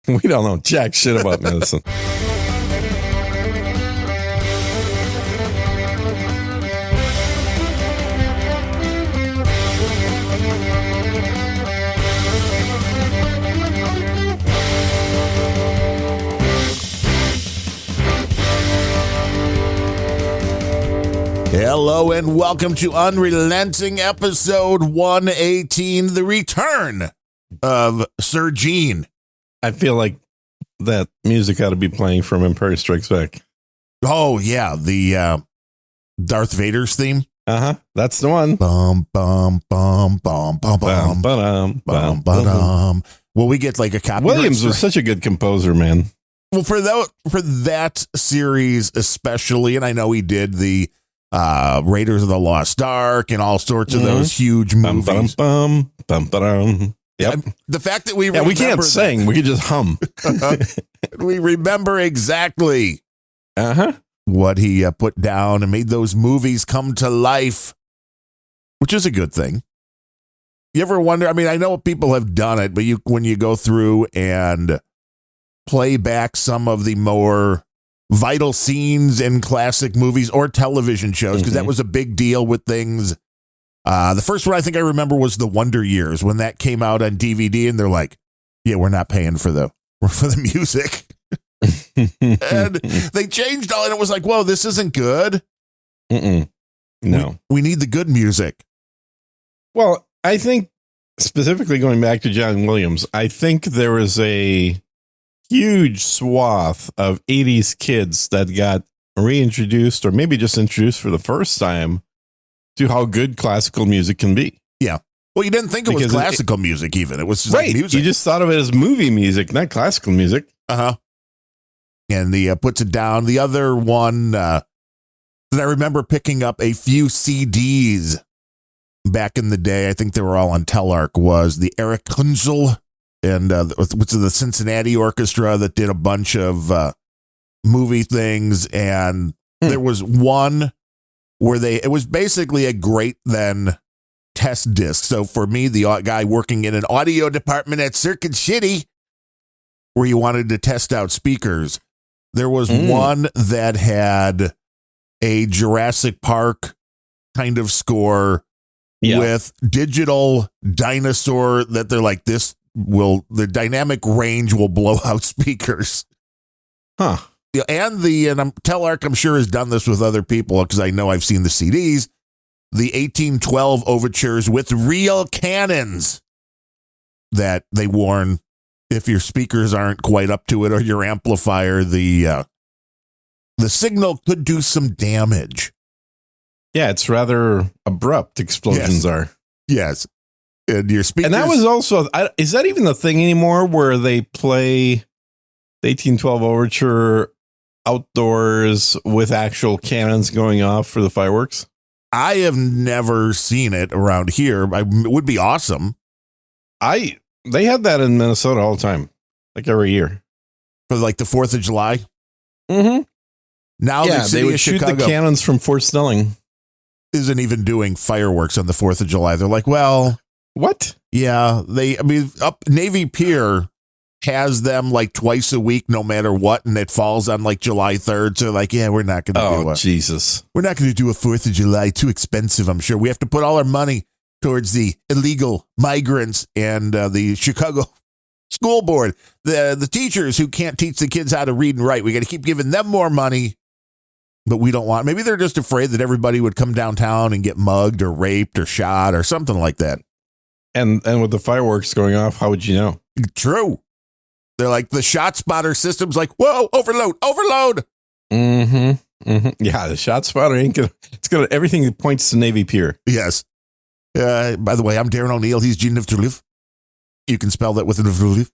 We don't know jack shit about medicine. Hello and welcome to Unrelenting episode 118, the return of Sir Gene. I feel like that music ought to be playing from Empire Strikes Back. Oh, yeah, the Darth Vader's theme. That's the one. Bum, bum, bum, bum, bum, bum, Bum, bum, bum. Will we get like a copy? Williams was such a good composer, man. Well, for that series especially, and I know he did the Raiders of the Lost Ark and all sorts of those huge movies. Yep. The fact that we we can't sing, we can just hum. We remember exactly what he put down and made those movies come to life, which is a good thing. You ever wonder? I mean, I know people have done it, but when you go through and play back some of the more vital scenes in classic movies or television shows, because that was a big deal with things. The first one I think I remember was The Wonder Years, when that came out on DVD, and they're like, yeah, we're not paying for the music. And they changed all, and it was like, whoa, this isn't good. No. We need the good music. Well, I think specifically going back to John Williams, I think there was a huge swath of 80s kids that got reintroduced or maybe just introduced for the first time to how good classical music can be. Yeah. Well, you didn't think it was classical music even. It was just like music. You just thought of it as movie music, not classical music. And the puts it down. The other one that I remember picking up a few CDs back in the day, I think they were all on Telarc, was the Eric Kunzel and which is the Cincinnati Orchestra that did a bunch of movie things. And there was one where it was basically a great then test disc. So for me, the guy working in an audio department at Circuit City, where you wanted to test out speakers, there was one that had a Jurassic Park kind of score with digital dinosaur that they're like, the dynamic range will blow out speakers. And Telarc, I'm sure, has done this with other people, because I know I've seen the CDs, the 1812 overtures with real cannons that they warn if your speakers aren't quite up to it or your amplifier, the signal could do some damage. Yeah, it's rather abrupt, explosions are. Yes. And your speakers. And that was also, is that even the thing anymore where they play the 1812 overture outdoors with actual cannons going off for the fireworks? I have never seen it around here. It would be awesome. They had that in Minnesota all the time, like every year. For like the 4th of July? Now they would shoot the cannons from Fort Snelling. Isn't even doing fireworks on the 4th of July. They're like, well... What? Yeah, up Navy Pier has them like twice a week, no matter what, and it falls on like July 3rd. So like, yeah, we're not going to do it. Jesus. We're not going to do a 4th of July. Too expensive, I'm sure. We have to put all our money towards the illegal migrants and the Chicago school board, the teachers who can't teach the kids how to read and write. We got to keep giving them more money, but we don't want. Maybe they're just afraid that everybody would come downtown and get mugged or raped or shot or something like that. And with the fireworks going off, how would you know? True. They're like, the shot spotter system's like, whoa, overload. Yeah, the shot spotter it's gonna everything points to Navy Pier. Yes. By the way, I'm Darren O'Neill. He's Gene Nifterlief. You can spell that with an Nifterlief.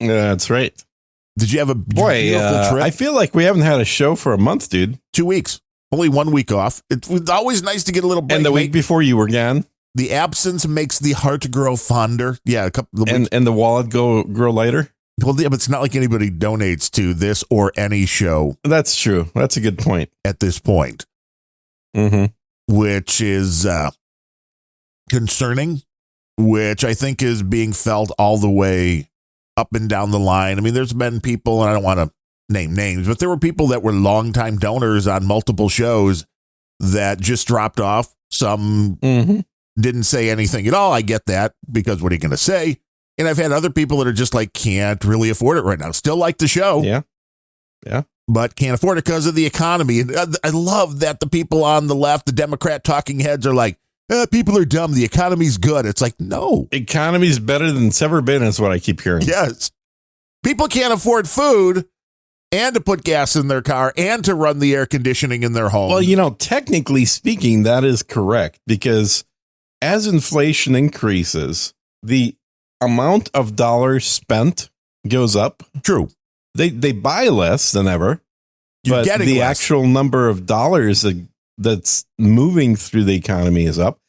That's right. Did you have a beautiful trip? I feel like we haven't had a show for a month, dude. 2 weeks. Only 1 week off. It's always nice to get a little break. And the week before you were gone. The absence makes the heart grow fonder. Yeah, a couple of weeks. And the wallet grow lighter. Well, yeah, but it's not like anybody donates to this or any show. That's true. That's a good point. At this point. Which is concerning, which I think is being felt all the way up and down the line. I mean, there's been people, and I don't want to name names, but there were people that were longtime donors on multiple shows that just dropped off. Some didn't say anything at all. I get that, because what are you going to say? And I've had other people that are just like, can't really afford it right now. Still like the show. Yeah. Yeah. But can't afford it because of the economy. And I love that the people on the left, the Democrat talking heads, are like, people are dumb. The economy's good. It's like, no. Economy's better than it's ever been, is what I keep hearing. Yes. People can't afford food and to put gas in their car and to run the air conditioning in their home. Well, technically speaking, that is correct, because as inflation increases, the amount of dollars spent goes up. True. They buy less than ever, You're but the less. actual number of dollars that's moving through the economy is up.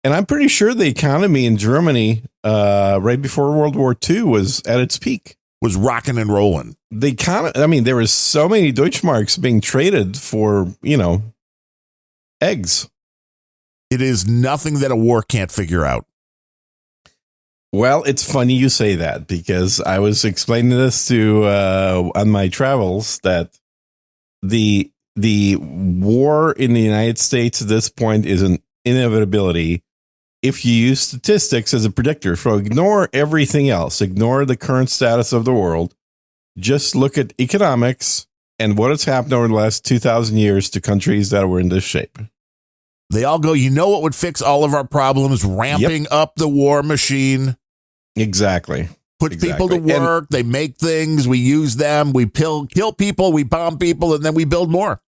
And I'm pretty sure the economy in Germany right before World War II was at its peak. Was rocking and rolling. There was so many Deutschmarks being traded for, eggs. It is nothing that a war can't figure out. Well, it's funny you say that, because I was explaining this to on my travels that the war in the United States at this point is an inevitability if you use statistics as a predictor. So ignore everything else. Ignore the current status of the world. Just look at economics and what has happened over the last 2,000 years to countries that were in this shape. They all go, what would fix all of our problems? Ramping up the war machine. Exactly. Put people to work. They make things. We use them. We kill people. We bomb people. And then we build more.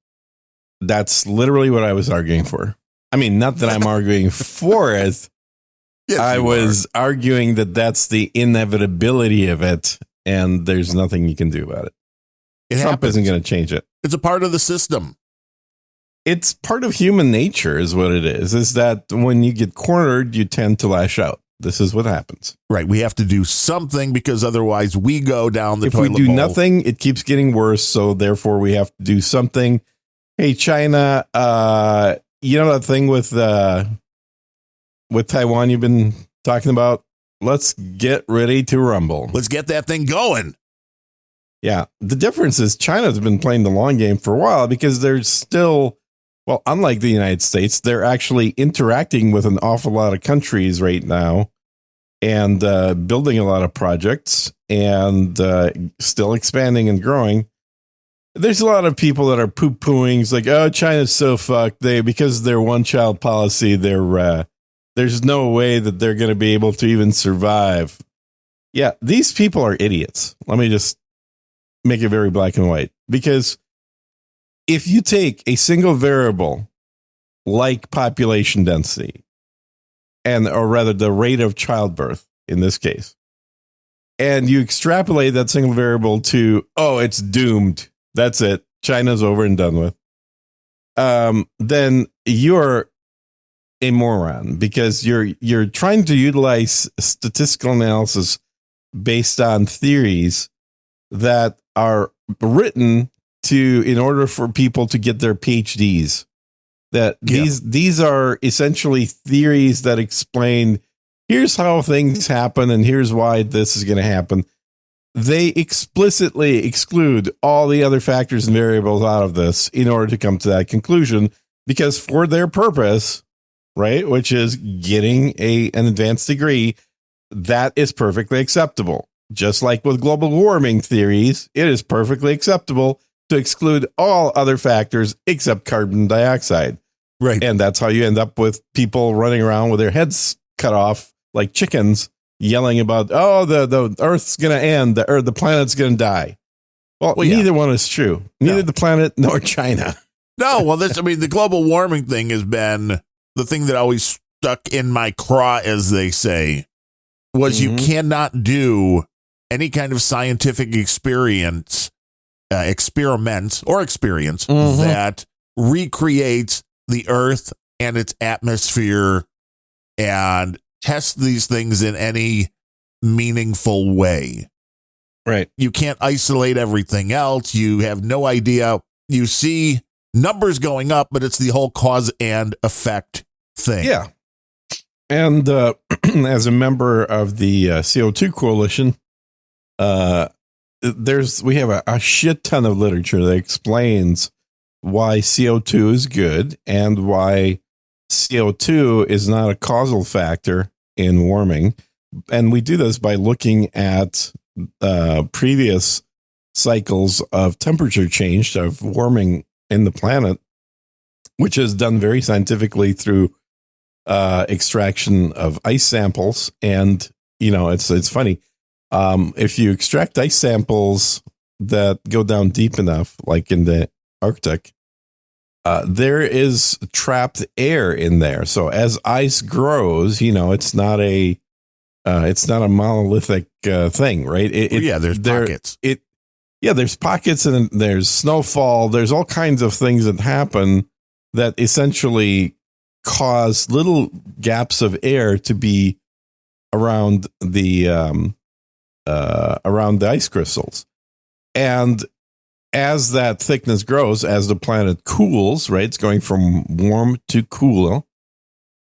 That's literally what I was arguing for. I mean, not that I'm arguing for it. Yes, I was arguing that that's the inevitability of it, and there's nothing you can do about it. Trump isn't going to change it. It's a part of the system. It's part of human nature is what it is that when you get cornered, you tend to lash out. This is what happens. Right. We have to do something, because otherwise we go down the toilet bowl. If we do nothing, it keeps getting worse. So therefore we have to do something. Hey, China, that thing with Taiwan you've been talking about? Let's get ready to rumble. Let's get that thing going. Yeah. The difference is China's been playing the long game for a while, because there's still, unlike the United States, they're actually interacting with an awful lot of countries right now and building a lot of projects and still expanding and growing. There's a lot of people that are poo-pooing. It's like, oh, China's so fucked. Because of their one-child policy, there's no way that they're going to be able to even survive. Yeah, these people are idiots. Let me just make it very black and white. Because if you take a single variable like population density, or rather the rate of childbirth in this case, and you extrapolate that single variable to, it's doomed. That's it. China's over and done with. Then you're a moron, because you're trying to utilize statistical analysis based on theories that are written in order for people to get their PhDs. That these are essentially theories that explain, here's how things happen and here's why this is going to happen. They explicitly exclude all the other factors and variables out of this in order to come to that conclusion, because for their purpose, right, which is getting an advanced degree, that is perfectly acceptable. Just like with global warming theories, it is perfectly acceptable to exclude all other factors except carbon dioxide. Right. And that's how you end up with people running around with their heads cut off like chickens, yelling about, the Earth's going to end, the planet's going to die. Well, neither one is true. Neither the planet nor China. No, the global warming thing has been the thing that always stuck in my craw, as they say, was you cannot do any kind of scientific experiment that recreates the Earth and its atmosphere and test these things in any meaningful way. Right. You can't isolate everything else. You have no idea. You see numbers going up, but it's the whole cause and effect thing. Yeah. And as a member of the CO2 coalition, we have a shit ton of literature that explains why CO2 is good and why CO2 is not a causal factor in warming. And we do this by looking at previous cycles of temperature change, of warming in the planet, which is done very scientifically through extraction of ice samples. And, it's funny. If you extract ice samples that go down deep enough, like in the Arctic, there is trapped air in there. So as ice grows, it's not a monolithic thing, right? There's pockets. There's pockets and there's snowfall. There's all kinds of things that happen that essentially cause little gaps of air to be around the ice crystals. And as that thickness grows, as the planet cools, right, it's going from warm to cool,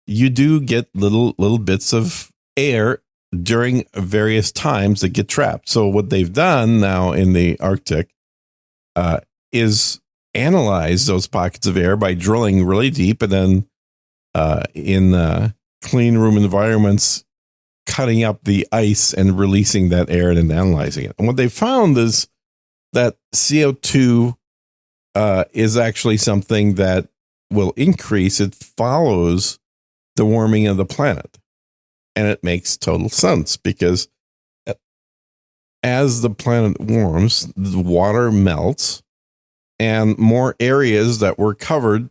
you do get little bits of air during various times that get trapped. So what they've done now in the Arctic is analyze those pockets of air by drilling really deep, and then in clean room environments, cutting up the ice and releasing that air and then analyzing it. And what they found is that CO2 is actually something that will increase. It follows the warming of the planet. And it makes total sense because as the planet warms, the water melts and more areas that were covered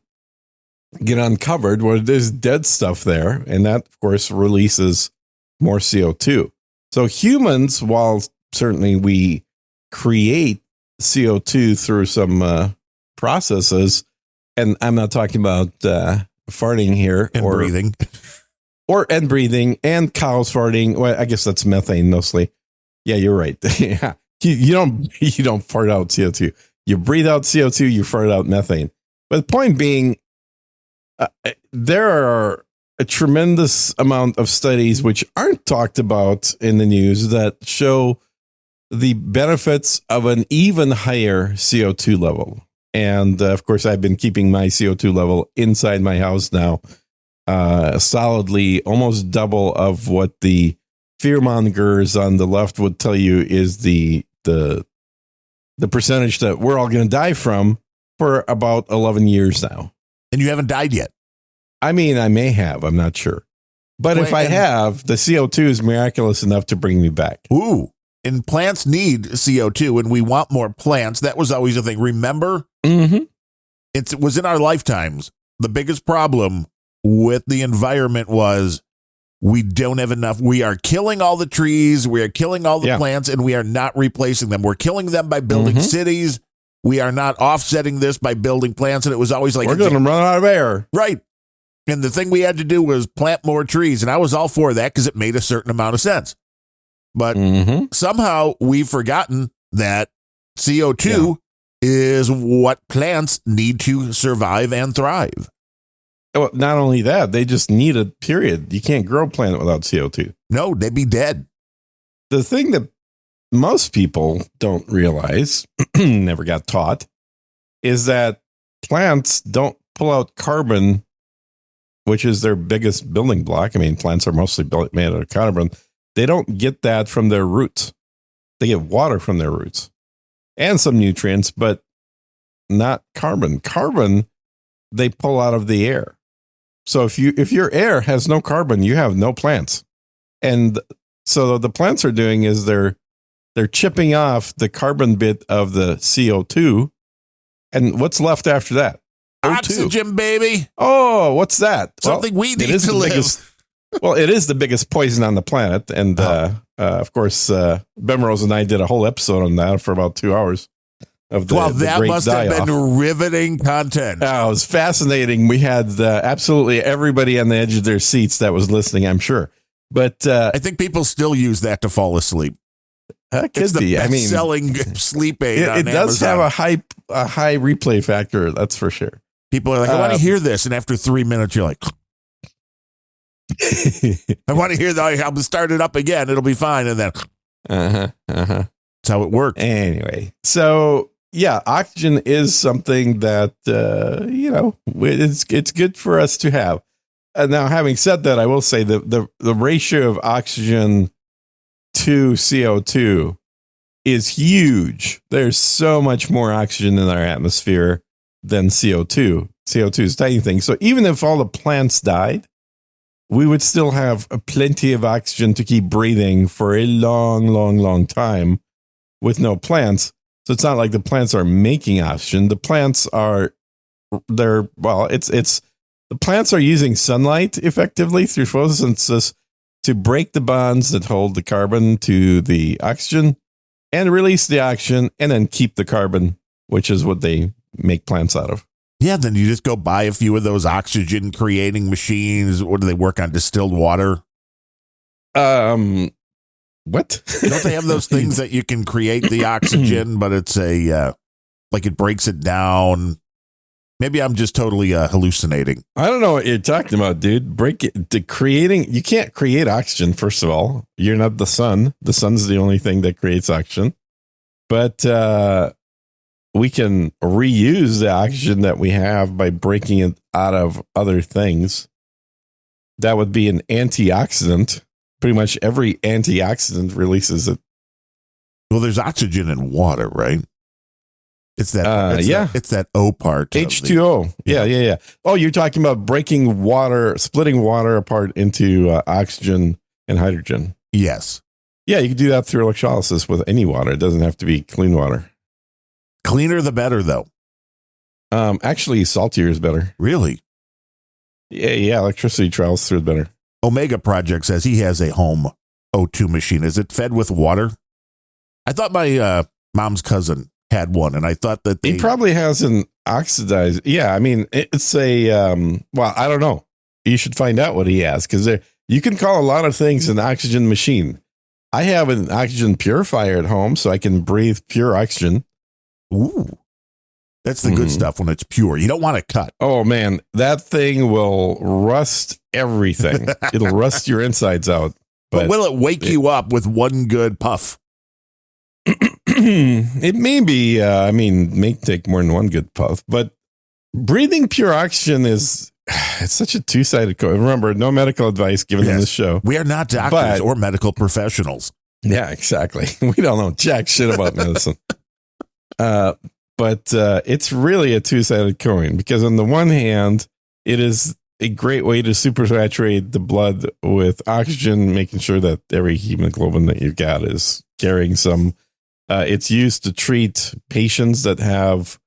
get uncovered where there's dead stuff there. And that, of course, releases more CO2. So humans, while certainly we create CO2 through some processes, and I'm not talking about farting here and or breathing. And breathing and cows farting. Well, I guess that's methane mostly. Yeah, you're right. Yeah. You don't fart out CO2. You breathe out CO2, you fart out methane. But the point being, there are a tremendous amount of studies which aren't talked about in the news that show the benefits of an even higher CO2 level. And of course, I've been keeping my CO2 level inside my house now, solidly almost double of what the fearmongers on the left would tell you is the percentage that we're all going to die from for about 11 years now. And you haven't died yet. I mean, I may have, I'm not sure. But if I have, the CO2 is miraculous enough to bring me back. Ooh, and plants need CO2 and we want more plants. That was always a thing. Remember? Mm-hmm. It was in our lifetimes. The biggest problem with the environment was we don't have enough. We are killing all the trees. We are killing all the plants and we are not replacing them. We're killing them by building cities. We are not offsetting this by building plants. And it was always like, we're going to run out of air. Right. And the thing we had to do was plant more trees. And I was all for that because it made a certain amount of sense. But somehow we've forgotten that CO2 is what plants need to survive and thrive. Well, not only that, they just need a period. You can't grow a plant without CO2. No, they'd be dead. The thing that most people don't realize, never got taught, is that plants don't pull out carbon, which is their biggest building block. I mean, plants are mostly made out of carbon. They don't get that from their roots. They get water from their roots and some nutrients, but not carbon. Carbon, they pull out of the air. So if your air has no carbon, you have no plants. And so the plants are doing is they're chipping off the carbon bit of the CO2. And what's left after that? O2. Oxygen, baby. Oh, what's that? Something we need to live. Well, it is the biggest poison on the planet. And of course, Bemrose and I did a whole episode on that for about 2 hours. That must have been riveting content. Oh, it was fascinating. We had absolutely everybody on the edge of their seats that was listeing, I'm sure. But I think people still use that to fall asleep. It's the best-selling sleep aid. It does have a high replay factor. That's for sure. People are like, I want to hear this, and after 3 minutes, you're like, I want to hear that. I'll start it up again. It'll be fine, and then Uh-huh. That's how it works. Anyway, so yeah, oxygen is something that it's good for us to have. Now, having said that, I will say that the ratio of oxygen to CO2 is huge. There's so much more oxygen in our atmosphere than CO2. CO2 is a tiny thing. So even if all the plants died, we would still have plenty of oxygen to keep breathing for a long, long, long time with no plants. So it's not like the plants are making oxygen. The plants are the plants are using sunlight effectively through photosynthesis to break the bonds that hold the carbon to the oxygen and release the oxygen and then keep the carbon, which is what they make plants out of. Yeah, then you just go buy a few of those oxygen creating machines. Or do they work on distilled water? What? Don't they have those things that you can create the oxygen, but it's like it breaks it down? Maybe I'm just totally hallucinating. I don't know what you're talking about, dude. You can't create oxygen, first of all. You're not the sun. The sun's the only thing that creates oxygen. But we can reuse the oxygen that we have by breaking it out of other things. That would be an antioxidant. Pretty much every antioxidant releases it. Well, there's oxygen in water, right? It's that. It's that O part. H2O. Yeah. Oh, you're talking about breaking water, splitting water apart into oxygen and hydrogen. Yes. Yeah, you can do that through electrolysis with any water. It doesn't have to be clean water. Cleaner the better, though. Actually, saltier is better. Really? Yeah. Electricity travels through it better. Omega Project says he has a home O2 machine. Is it fed with water? I thought my mom's cousin had one, and I thought that he probably hasn't oxidized. Yeah, I mean, it's a I don't know. You should find out what he has, because you can call a lot of things an oxygen machine. I have an oxygen purifier at home, so I can breathe pure oxygen. Ooh, that's the good stuff when it's pure. You don't want to cut. Oh man, that thing will rust everything. It'll rust your insides out. But will it wake you up with one good puff? It may be, may take more than one good puff, but breathing pure oxygen it's such a two-sided coin. Remember, no medical advice given in this show. We are not doctors or medical professionals. Yeah, exactly. We don't know jack shit about medicine. But it's really a two-sided coin, because on the one hand, it is a great way to supersaturate the blood with oxygen, making sure that every hemoglobin that you've got is carrying some. It's used to treat patients that have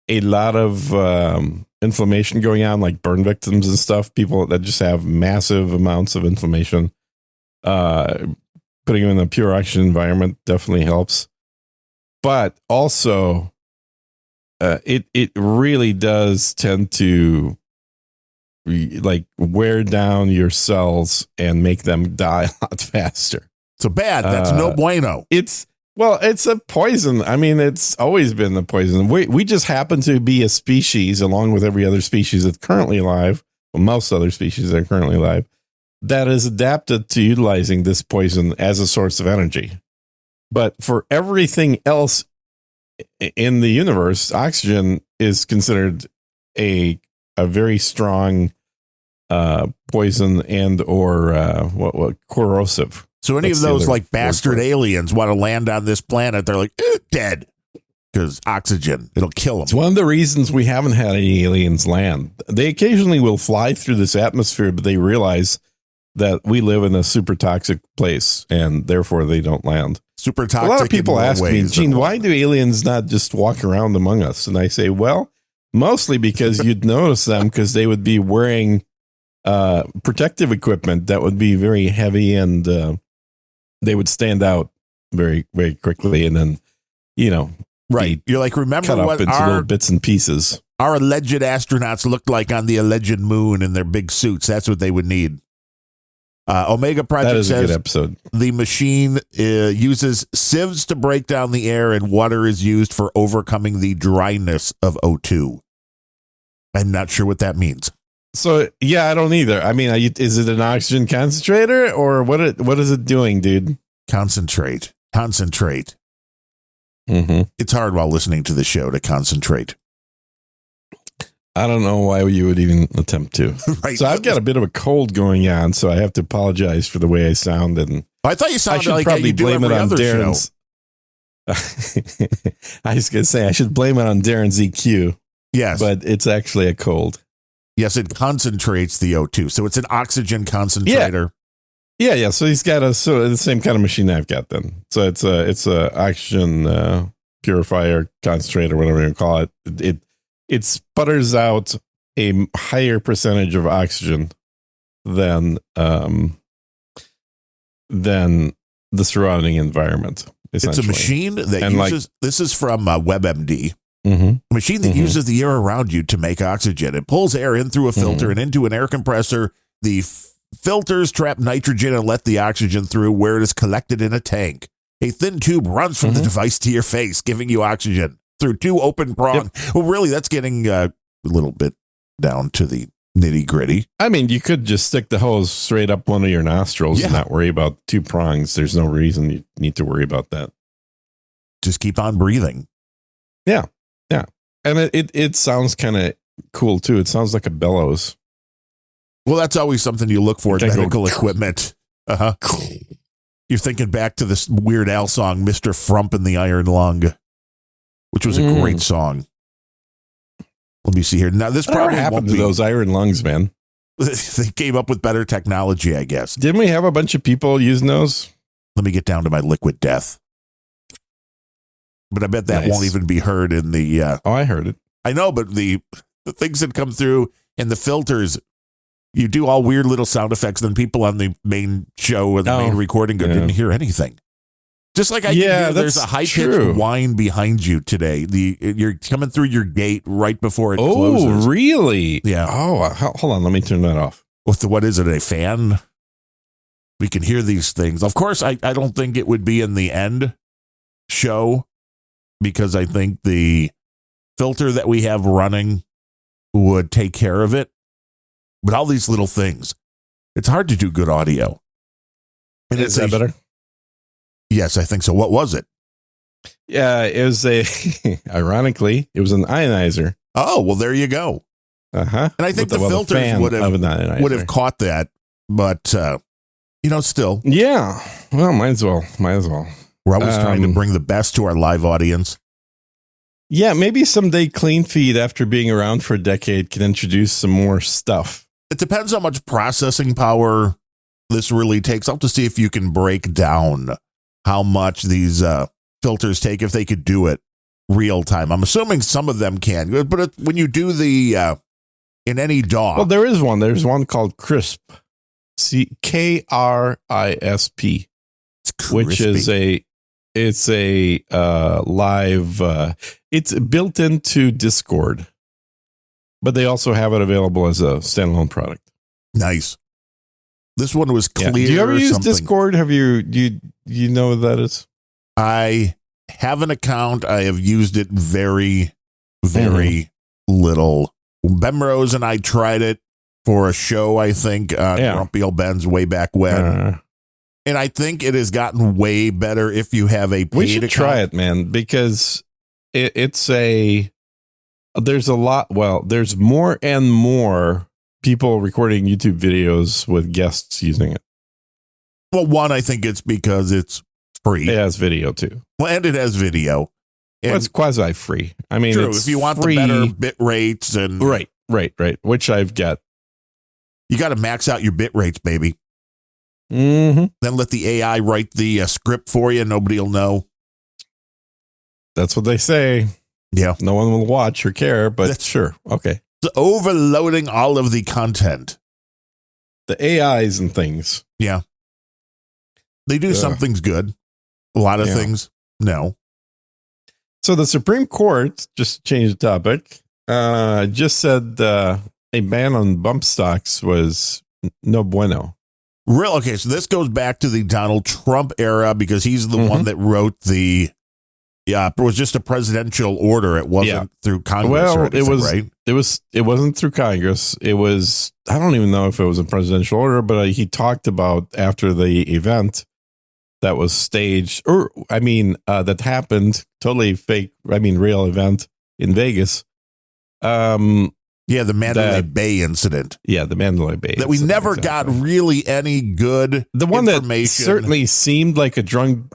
a lot of inflammation going on, like burn victims and stuff, people that just have massive amounts of inflammation. Putting them in a pure oxygen environment definitely helps. But also, it really does tend to wear down your cells and make them die a lot faster. So bad. That's no bueno. It's a poison. I mean, it's always been the poison. We just happen to be a species, along with every other species that's currently alive, well, most other species that are currently alive, that is adapted to utilizing this poison as a source of energy. But for everything else in the universe, oxygen is considered a very strong poison and or corrosive. So any of those bastard aliens want to land on this planet, they're like, dead. Because oxygen, it'll kill them. It's one of the reasons we haven't had any aliens land. They occasionally will fly through this atmosphere, but they realize that we live in a super toxic place, and therefore they don't land. Super toxic. A lot of people ask me, Gene, why do aliens not just walk around among us? And I say, well, mostly because you'd notice them, because they would be wearing protective equipment that would be very heavy, and they would stand out very, very quickly, and then, right. You're like, remember cut what up into little bits and pieces. Our alleged astronauts looked like on the alleged moon in their big suits. That's what they would need. Omega Project says a good episode. The machine uses sieves to break down the air, and water is used for overcoming the dryness of O2. I'm not sure what that means. So, yeah, I don't either. I mean, is it an oxygen concentrator, or what is it doing, dude? Concentrate. Concentrate. Mm-hmm. It's hard while listening to the show to concentrate. I don't know why you would even attempt to. Right. So I've got a bit of a cold going on, so I have to apologize for the way I sound. And I thought you sounded like probably you do blame it every on other Darren's. I was going to say I should blame it on Darren's EQ. Yes. But it's actually a cold. Yes, it concentrates the O2. So it's an oxygen concentrator. Yeah. So he's got the same kind of machine I've got then. So it's a oxygen purifier concentrator, whatever you call it. It sputters out a higher percentage of oxygen than the surrounding environment. It's a machine that uses. This is from WebMD. Mm-hmm. A machine that uses the air around you to make oxygen. It pulls air in through a filter and into an air compressor. The filters trap nitrogen and let the oxygen through where it is collected in a tank. A thin tube runs from the device to your face, giving you oxygen through two open prongs. Yep. Well, really, that's getting a little bit down to the nitty gritty. I mean, you could just stick the hose straight up one of your nostrils and not worry about two prongs. There's no reason you need to worry about that. Just keep on breathing. Yeah. Yeah. And it sounds kind of cool too. It sounds like a bellows. Well, that's always something you look for in medical equipment. Uh-huh. You're thinking back to this Weird Al song, Mr. Frump and the Iron Lung, which was a great song. Let me see here. Now, this probably happened to those iron lungs, man. They came up with better technology, I guess. Didn't we have a bunch of people using those? Let me get down to my liquid death. But I bet that won't even be heard in the... Oh, I heard it. I know, but the things that come through in the filters, you do all weird little sound effects, then people on the main show or the main recording didn't hear anything. Just like I can hear there's a high-pitched whine behind you today. You're coming through your gate right before it closes. Oh, really? Yeah. Oh, hold on. Let me turn that off. What is it, a fan? We can hear these things. Of course, I don't think it would be in the end show because I think the filter that we have running would take care of it. But all these little things, it's hard to do good audio. And is that better? Yes, I think so. What was it? Yeah, it was ironically, it was an ionizer. Oh, well, there you go. Uh-huh. And I think the filters would have caught that, but, still. Yeah. Well, might as well. We're always trying to bring the best to our live audience. Yeah, maybe someday Clean Feed, after being around for a decade, can introduce some more stuff. It depends how much processing power this really takes. I'll have to see if you can break down how much these filters take if they could do it real time. I'm assuming some of them can, but when you do the in any DAW. Well, there is one. There's one called Crisp, KRISP, which is a live. It's built into Discord, but they also have it available as a standalone product. Nice. This one was clear. Yeah. Do you ever use Discord? Do you know what that is? I have an account. I have used it very, very little. Bemrose and I tried it for a show, I think, Grumpy Old Ben's way back when. And I think it has gotten way better if you have a paid We should account. try it, man, because there's more and more people recording YouTube videos with guests using it. Well, one, I think it's because it's free. It has video too. Well, and it has video. And it's quasi free. I mean, true, it's if you want free, the better bit rates and right, which I've got. You got to max out your bit rates, baby. Mm-hmm. Then let the AI write the script for you. Nobody will know. That's what they say. Yeah. No one will watch or care, but sure. Okay. It's overloading all of the content. The AIs and things. Yeah. They do some things good. A lot of things, no. So the Supreme Court, just to change the topic, just said a ban on bump stocks was no bueno. Real okay, so this goes back to the Donald Trump era because he's the one that wrote it was just a presidential order. It wasn't through Congress or anything, right? It wasn't through Congress. It was, I don't even know if it was a presidential order, but he talked about after the event that was staged, or that happened, totally fake. I mean, real event in Vegas. Yeah, the Mandalay Bay incident. Yeah, the Mandalay Bay that we never got really any good. The one that certainly seemed like a drug,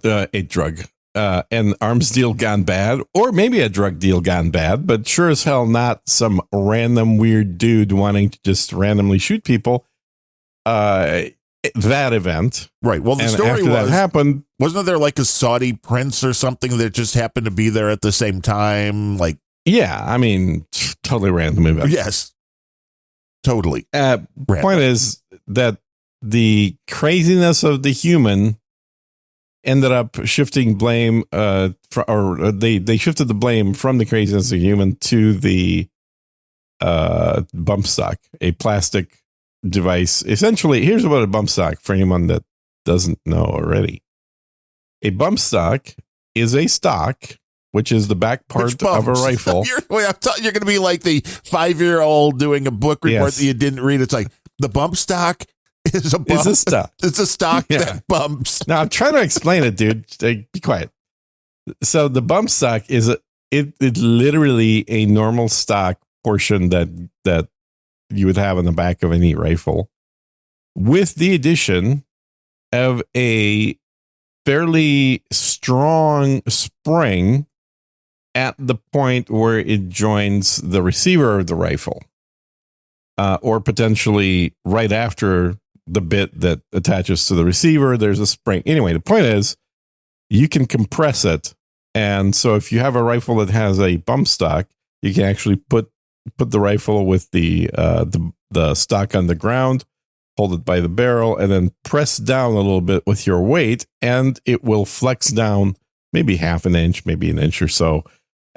an arms deal gone bad, or maybe a drug deal gone bad, but sure as hell not some random weird dude wanting to just randomly shoot people. That event, right? Well, the story was that happened. Wasn't there like a Saudi prince or something that just happened to be there at the same time? Like, yeah, I mean, totally random event. Yes, totally. Point is that the craziness of the human ended up shifting blame, they shifted the blame from the craziness of the human to the bump stock, a plastic device. Essentially, here's what a bump stock for anyone that doesn't know already. A bump stock is a stock, which is the back part of a rifle. You're going to be like the 5-year-old doing a book report that you didn't read. It's like the bump stock is a bump. It's a stock. It's a stock that bumps. Now I'm trying to explain it, dude. Be quiet. So the bump stock is it's literally a normal stock portion that you would have on the back of any rifle, with the addition of a fairly strong spring at the point where it joins the receiver of the rifle, or potentially right after the bit that attaches to the receiver, there's a spring. Anyway, the point is you can compress it. And so if you have a rifle that has a bump stock, you can actually put the rifle with the stock on the ground, hold it by the barrel, and then press down a little bit with your weight, and it will flex down maybe half an inch, maybe an inch or so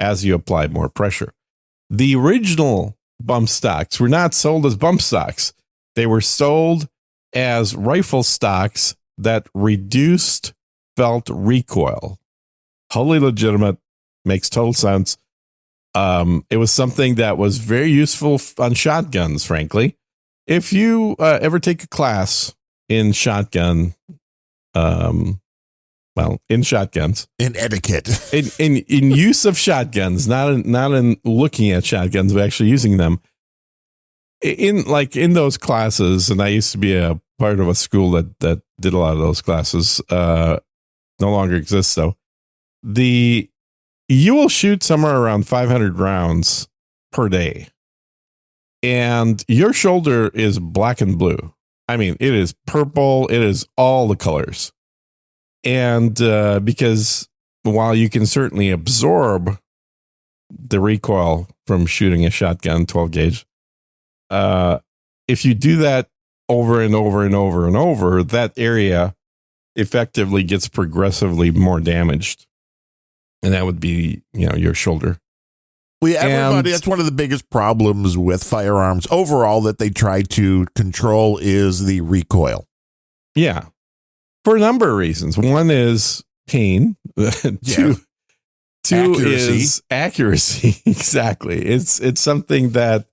as you apply more pressure. The original bump stocks were not sold as bump stocks. They were sold as rifle stocks that reduced felt recoil. Wholly legitimate, makes total sense. It was something that was very useful on shotguns, frankly. If you ever take a class in shotgun, in shotguns, in etiquette, in use of shotguns, not in looking at shotguns, but actually using them. In those classes, and I used to be a part of a school that did a lot of those classes. No longer exists though. You will shoot somewhere around 500 rounds per day, and your shoulder is black and blue. I mean, it is purple. It is all the colors. And because while you can certainly absorb the recoil from shooting a shotgun 12 gauge, if you do that over and over and over and over, that area effectively gets progressively more damaged. And that would be, your shoulder. Well, yeah, everybody, that's one of the biggest problems with firearms overall that they try to control is the recoil. Yeah. For a number of reasons. One is pain. Two accuracy. Is accuracy. Exactly. It's something that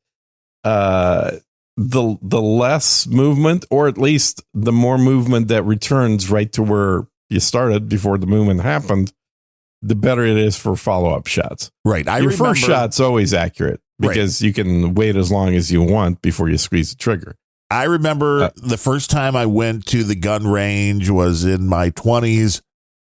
the less movement, or at least the more movement that returns right to where you started before the movement happened, the better it is for follow-up shots. Right. Your first shot's always accurate because you can wait as long as you want before you squeeze the trigger. I remember the first time I went to the gun range was in my 20s,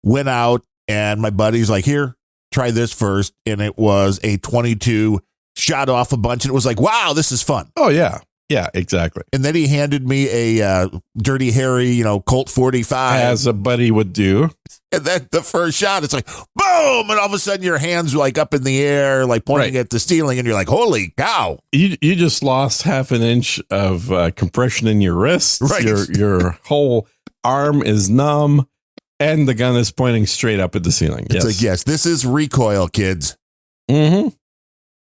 went out, and my buddy's like, here, try this first. And it was a 22, shot off a bunch, and it was like, wow, this is fun. Oh, yeah. Yeah, exactly. And then he handed me a Dirty Harry, Colt 45. As a buddy would do. And then the first shot, it's like, boom! And all of a sudden your hand's like up in the air, like pointing at the ceiling, and you're like, holy cow. You just lost half an inch of compression in your wrist. Right. Your whole arm is numb, and the gun is pointing straight up at the ceiling. It's like, yes, this is recoil, kids. Mm-hmm.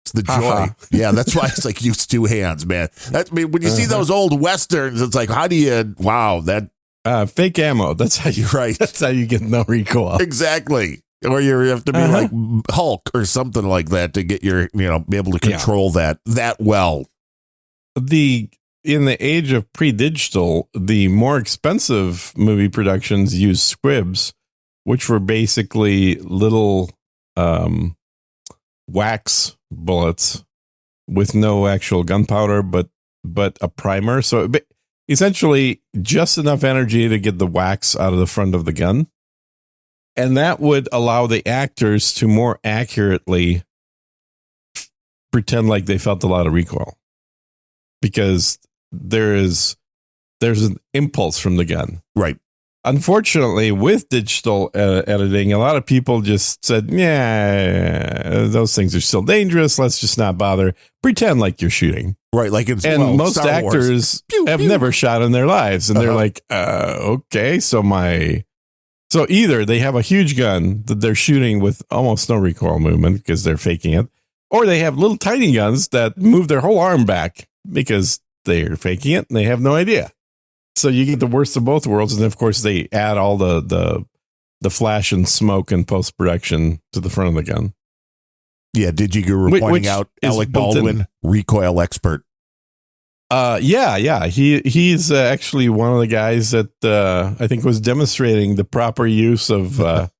It's the joy. Yeah, that's why it's like use two hands, man. When you see those old Westerns, it's like, how do you, wow, that. Fake ammo. That's how you, right. That's how you get no recoil. Exactly. Or you have to be like Hulk or something like that to get your, be able to control that well. The in the age of pre-digital, the more expensive movie productions use squibs, which were basically little wax bullets with no actual gunpowder, but a primer. So essentially just enough energy to get the wax out of the front of the gun. And that would allow the actors to more accurately pretend like they felt a lot of recoil, because there's an impulse from the gun. Right. Unfortunately, with digital editing, a lot of people just said, yeah, those things are still dangerous. Let's just not bother. Pretend like you're shooting. Right. Like in most Star actors Wars. have never shot in their lives. And they're like, okay, so either they have a huge gun that they're shooting with almost no recoil movement because they're faking it, or they have little tiny guns that move their whole arm back because they're faking it and they have no idea. So you get the worst of both worlds. And of course they add all the flash and smoke and post-production to the front of the gun. Yeah. Did you were pointing out Alec Baldwin, recoil expert. Yeah. He's actually one of the guys that I think was demonstrating the proper use of a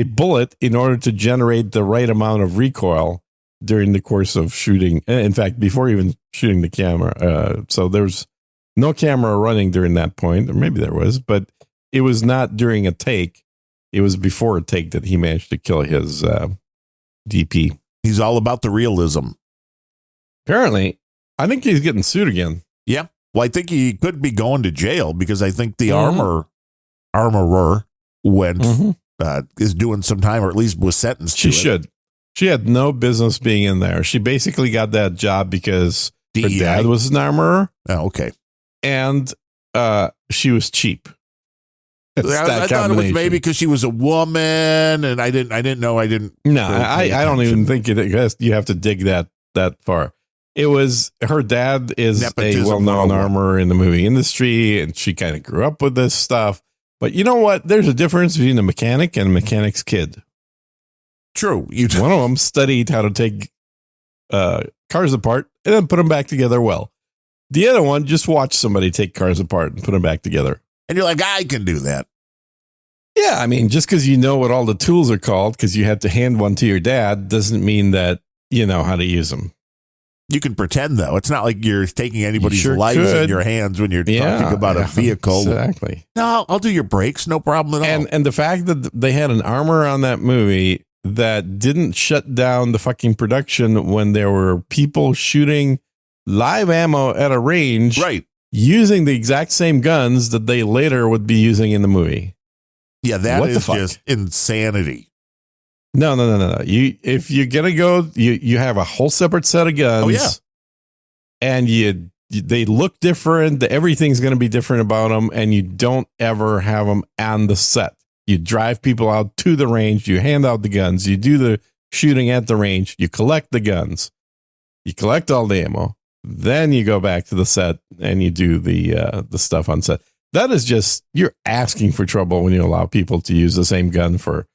bullet in order to generate the right amount of recoil during the course of shooting. In fact, before even shooting the camera. So there's no camera running during that point, or maybe there was, but it was not during a take. It was before a take that he managed to kill his DP. He's all about the realism. Apparently, I think he's getting sued again. Yeah. Well, I think he could be going to jail because I think the armorer is doing some time, or at least was sentenced to it. She should. She had no business being in there. She basically got that job because her dad was an armorer. Oh, okay. And she was cheap. I thought it was maybe because she was a woman, and I didn't know. No, I don't even think you have to dig that far. It was her dad is nepotism, a well-known armorer in the movie industry, and she kind of grew up with this stuff. But you know what? There's a difference between a mechanic and a mechanic's kid. True. One of them studied how to take cars apart and then put them back together well. The other one just watched somebody take cars apart and put them back together. And you're like, I can do that. Yeah, I mean, just because you know what all the tools are called, because you had to hand one to your dad, doesn't mean that you know how to use them. You can pretend, though. It's not like you're taking anybody's life in your hands when you're talking about a vehicle. Exactly. No, I'll do your brakes. No problem at all. And the fact that they had an armor on that movie that didn't shut down the fucking production when there were people shooting live ammo at a range, right, using the exact same guns that they later would be using in the movie. Yeah, that is just insanity. No. If you're gonna go, you have a whole separate set of guns. Oh yeah, and they look different. Everything's gonna be different about them, and you don't ever have them on the set. You drive people out to the range. You hand out the guns. You do the shooting at the range. You collect the guns. You collect all the ammo. Then you go back to the set and you do the stuff on set. That is just, you're asking for trouble when you allow people to use the same gun for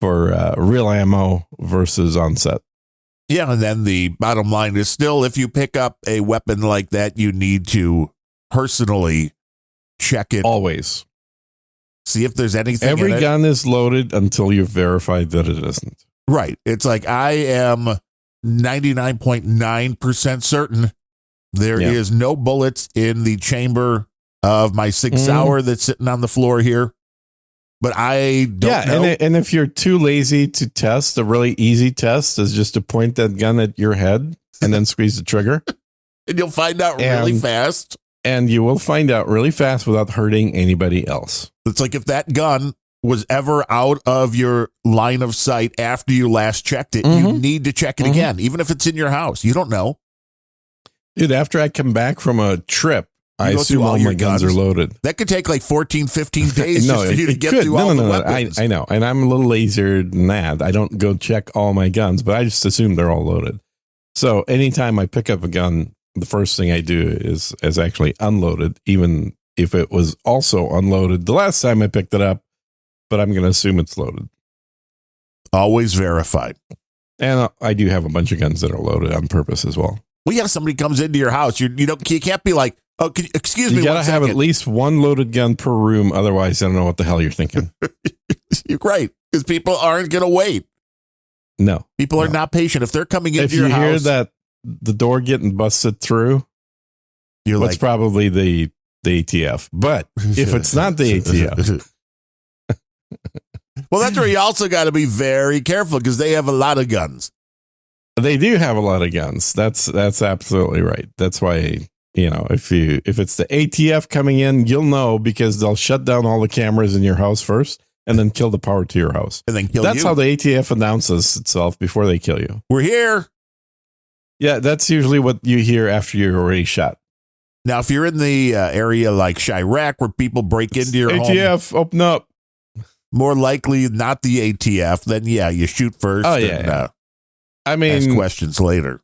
real ammo versus on set. Yeah, and then the bottom line is still, if you pick up a weapon like that, you need to personally check it. Always. See if there's anything Every in it. gun is loaded until you've verified that it isn't. Right. It's like, I am 99.9% certain there is no bullets in the chamber of my Sig Sauer that's sitting on the floor here. But I don't know. And if you're too lazy to test, a really easy test is just to point that gun at your head and then squeeze the trigger. And you'll find out really fast. And you will find out really fast without hurting anybody else. It's like if that gun was ever out of your line of sight after you last checked it, you need to check it again, even if it's in your house. You don't know. Dude, after I come back from a trip, I assume all my guns are loaded. That could take like 14, 15 days just for you to get through all the weapons. I know. And I'm a little lazier than that. I don't go check all my guns, but I just assume they're all loaded. So anytime I pick up a gun, the first thing I do is actually unloaded, even if it was also unloaded the last time I picked it up, but I'm going to assume it's loaded. Always verified. And I do have a bunch of guns that are loaded on purpose as well. Well, yeah, somebody comes into your house. You can't be like, Oh, excuse me. You got to have at least one loaded gun per room. Otherwise, I don't know what the hell you're thinking. You're right. Because people aren't going to wait. No. People are not patient. If they're coming into your house. If you hear that the door getting busted through, it's probably the ATF. But if it's not the ATF. Well, that's where you also got to be very careful because they have a lot of guns. They do have a lot of guns. That's absolutely right. That's why, if it's the ATF coming in, you'll know because they'll shut down all the cameras in your house first and then kill the power to your house. And then kill you. That's how the ATF announces itself before they kill you. We're here. Yeah, that's usually what you hear after you're already shot. Now, if you're in the area like Chirac where people break into your ATF, home, open up. More likely not the ATF, then you shoot first. Oh, yeah. Ask questions later.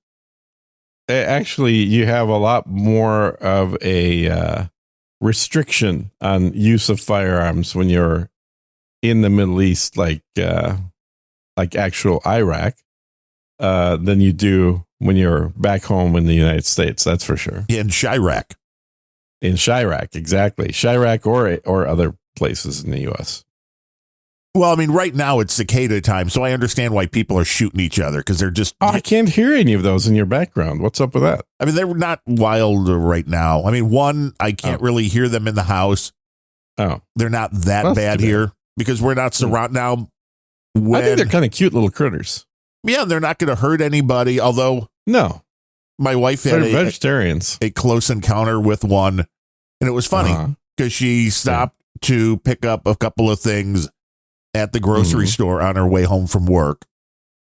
Actually, you have a lot more of a restriction on use of firearms when you're in the Middle East, like actual Iraq, than you do when you're back home in the United States. That's for sure. In Chirac. In Chirac, exactly. Chirac or other places in the U.S. Well, I mean, right now it's cicada time, so I understand why people are shooting each other because they're just. Oh, I can't hear any of those in your background. What's up with that? I mean, they're not wild right now. I mean, I can't really hear them in the house. Oh, they're not that bad here because we're not surrounded now. I think they're kind of cute little critters. Yeah, they're not going to hurt anybody. Although, no, my wife had vegetarians. A close encounter with one, and it was funny because she stopped to pick up a couple of things at the grocery store on her way home from work.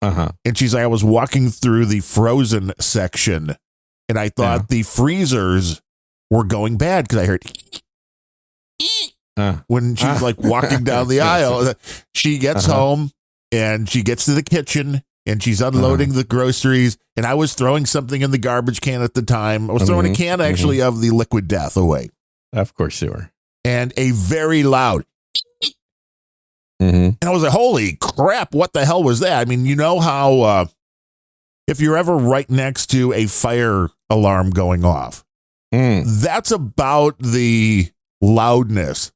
And she's like, I was walking through the frozen section and I thought the freezers were going bad because I heard when she's like walking down the aisle. She gets home and she gets to the kitchen and she's unloading the groceries. And I was throwing something in the garbage can at the time. I was throwing a can actually of the liquid death away. Of course you were. And a very loud and I was like, holy crap, what the hell was that? I mean, you know how if you're ever right next to a fire alarm going off, that's about the loudness.